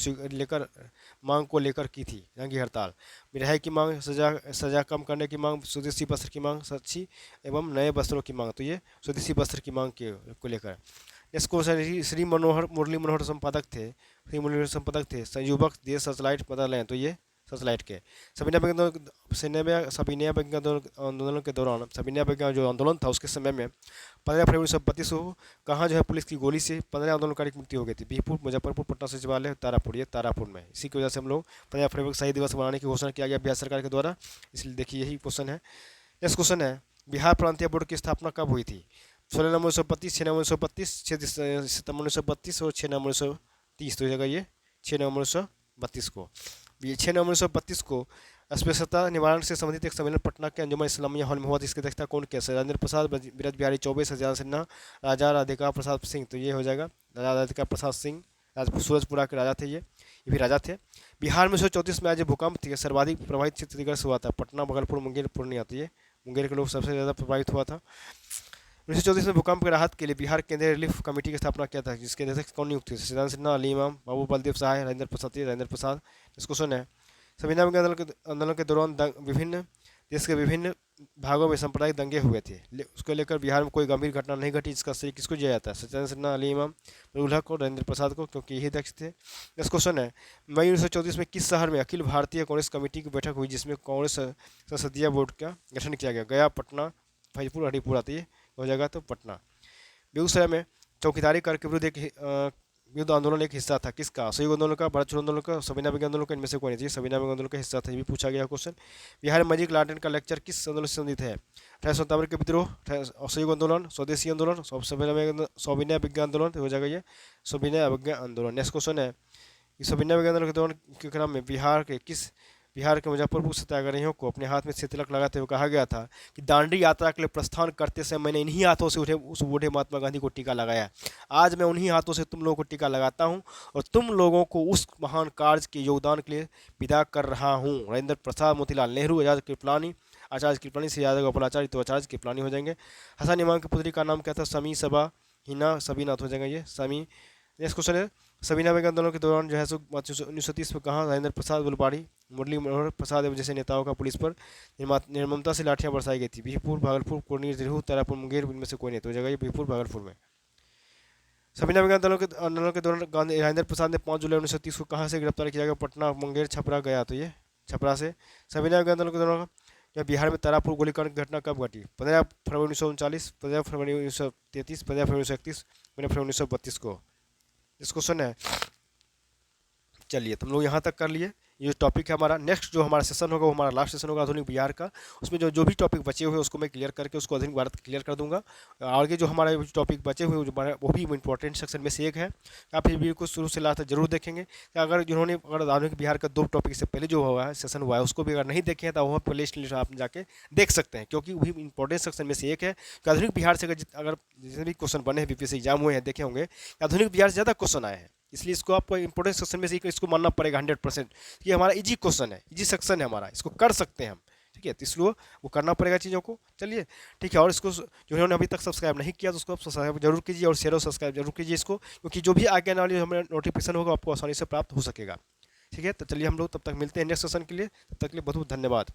को लेकर की थी नंगी हड़ताल? रिहाई की मांग, सजा कम करने की मांग, स्वदेशी वस्त्र की मांग, सच्ची एवं नए वस्त्रों की मांग, तो ये स्वदेशी वस्त्र की मांग को लेकर। इसको श्री मुरली मनोहर संपादक थे, संयोजक देश सचलाइट पता लें, तो ये सचलाइट के। सविनय विज्ञान आंदोलन के दौरान, सविनय विज्ञान जो आंदोलन था उसके समय में 15 फरवरी 1932 को कहाँ जो है पुलिस की गोली से 15 आंदोलनकारी की मृत्यु हो गई थी? बीहपुर, मुजफ्फरपुर, पटना सचिवालय, तारापुर, ये तारापुर में। इसी की वजह से हम लोग 15 फरवरी को शहीद दिवस मनाने की घोषणा किया गया बिहार सरकार के द्वारा, इसलिए देखिए यही क्वेश्चन है। नेक्स्ट क्वेश्चन है, बिहार प्रांतीय बोर्ड की स्थापना कब हुई थी? 16 नवंबर 1932, 6 नवंबर 1932, 6 सितंबर 1932 और 6 नवंबर 1930, तो जगह ये 6 नवंबर 1932 को। 6 नवंबर 1932 को अस्पृश्यता निवारण से संबंधित एक सम्मेलन पटना के अंजुमन इस्लामिया हॉल में हुआ, जिसकी अध्यक्षता कौन किया? राजेंद्र प्रसाद, ब्रज बिहारी चौबे, सज्जाद सिन्हा, राजा राधिका प्रसाद सिंह, तो ये हो जाएगा राजा राधिका प्रसाद सिंह। सूरजपुरा के राजा थे, ये भी राजा थे। बिहार में 1934 में आज भूकंप थी, सर्वाधिक प्रभावित क्षेत्र से हुआ था? पटना, भागलपुर, मुंगेर, पूर्णिया, तो ये मुंगेर के लोग सबसे ज़्यादा प्रभावित हुआ था। 1934 में भूकंप की राहत के लिए बिहार केंद्रीय रिलीफ कमेटी की स्थापना किया था, जिसके अध्यक्ष कौन नियुक्त थे? सज्जाद सिन्हा, अली इमाम, बाबू बलदेव सहाय, राजेंद्र प्रसाद। इसको सुन है, संविधान आंदोलन के दौरान विभिन्न देश के विभिन्न भागों में सांप्रदायिक दंगे हुए थे, उसको लेकर बिहार में कोई गंभीर घटना नहीं घटी, जिसका श्रेय किसको दिया जाता है? सज्जाद सिन्हा, अली इमाम, उल हक और राजेंद्र प्रसाद को, क्योंकि यही अध्यक्ष थे। नेक्स्ट क्वेश्चन है, मई 1934 में किस शहर में अखिल भारतीय कांग्रेस कमेटी की बैठक हुई, जिसमें कांग्रेस संसदीय बोर्ड का गठन किया गया? गया, पटना, फैजपुर, हरिपुरा, तो ये हो जाएगा तो पटना। बेगूसराय में चौकीदारी कर के विरुद्ध एक युद्ध आंदोलन एक हिस्सा था, किसका? असहयोग आंदोलन का, भारत छोड़ो आंदोलन का, सबीना विज्ञान आंदोलन का, इनमें से कोई नहीं थी, सबीना विज्ञान आंदोलन का हिस्सा था, ये भी पूछा गया क्वेश्चन। बिहार में मैजिक लालटेन का लेक्चर किस आंदोलन से संबंधित है? 1857 के विद्रोह, असहयोग आंदोलन, स्वदेशी आंदोलन, सविनय विज्ञान आंदोलन, हो जाएगा ये सविनय विज्ञान आंदोलन। नेक्स्ट क्वेश्चन है कि सविनय विज्ञान आंदोलन के दौरान के क्रम में बिहार के मुजफ्फरपुर सत्याग्रहियों को अपने हाथ में तिलक लगाते हुए कहा गया था कि दांडी यात्रा के लिए प्रस्थान करते समय मैंने इन्हीं हाथों से उठे उस बूढ़े महात्मा गांधी को टीका लगाया। आज मैं उन्हीं हाथों से तुम लोगों को टीका लगाता हूं और तुम लोगों को उस महान कार्य के योगदान के लिए विदा कर रहा हूं। राजेंद्र प्रसाद, मोतीलाल नेहरू, आचार्य कृपलानी, से यादव गोपालाचार्य, तो आचार्य कृपलानी हो जाएंगे। हसन इमाम की पुत्री का नाम क्या था? समी, सबा, हिना, सबीना, हो जाएगा ये समी। नेक्स्ट क्वेश्चन है, सबीना विज्ञान आंदोलन के दौरान जो है 1930 में कहाँ राजेंद्र प्रसाद, बुलबाड़ी, मुरली मनोहर प्रसाद एवं जैसे नेताओं का पुलिस पर निर्ममता से लाठियां बरसाई गई थी? बीहपुर, भागलपुर, कुर्नी, तिरहू, तारापुर, मुंगेर, इनमें से कोई नहीं, तो जगह ये बीहपुर, भागलपुर में। सबीना विज्ञान आंदोलन के दौरान राजेंद्र प्रसाद ने 5 जुलाई 1930 को कहाँ से गिरफ्तार किया गया? पटना, मुंगेर, छपरा, गया, तो ये छपरा से। सबीना विज्ञान आंदोलन के दौरान या बिहार में तारापुर गोलीकांड की घटना कब घटी? 15 फरवरी 1939, 15 फरवरी 1933, 15 फरवरी 1931, 15 फरवरी 1932 को। इस क्वेश्चन है चलिए तो हम लोग यहाँ तक कर लिए। ये टॉपिक है हमारा। नेक्स्ट जो हमारा सेशन होगा वो हमारा लास्ट सेशन होगा आधुनिक बिहार का। उसमें जो जो भी टॉपिक बचे हुए हैं उसको मैं क्लियर करके उसको आधुनिक भारत क्लियर कर दूंगा। आगे जो हमारे टॉपिक बचे हुए वो भी इंपॉर्टेंट सेक्शन में से एक है। आप इस वीडियो को शुरू से लास्ट तक जरूर देखेंगे। अगर जिन्होंने अगर आधुनिक बिहार का 2 टॉपिक से पहले जो हुआ है सेशन हुआ है उसको भी अगर नहीं देखे हैं तो वहाँ प्ले लिस्ट आप जाके देख सकते हैं, क्योंकि वही इंपॉर्टेंट सेक्शन में से एक है कि आधुनिक बिहार से अगर जितने भी क्वेश्चन बने हैं बीपीएससी एग्जाम हुए हैं देखे होंगे, आधुनिक बिहार से ज़्यादा क्वेश्चन आए हैं। इसलिए इसको आपको इंपॉर्टेंट सेक्शन में से इसको मानना पड़ेगा 100%। ये हमारा इजी क्वेश्चन है, इजी सेक्शन है हमारा, इसको कर सकते हैं हम। ठीक है, तो इसलिए वो करना पड़ेगा चीज़ों को। चलिए ठीक है, और इसको जिन्होंने अभी तक सब्सक्राइब नहीं किया तो उसको आप सब्सक्राइब जरूर कीजिए और शेयर और सब्सक्राइब जरूर कीजिए इसको, क्योंकि जो भी आगे आने वाली हमें नोटिफिकेशन होगा आपको आसानी से प्राप्त हो सकेगा। ठीक है, तो चलिए हम लोग तब तक मिलते हैं नेक्स्ट सेशन के लिए। तब तक के लिए बहुत बहुत धन्यवाद।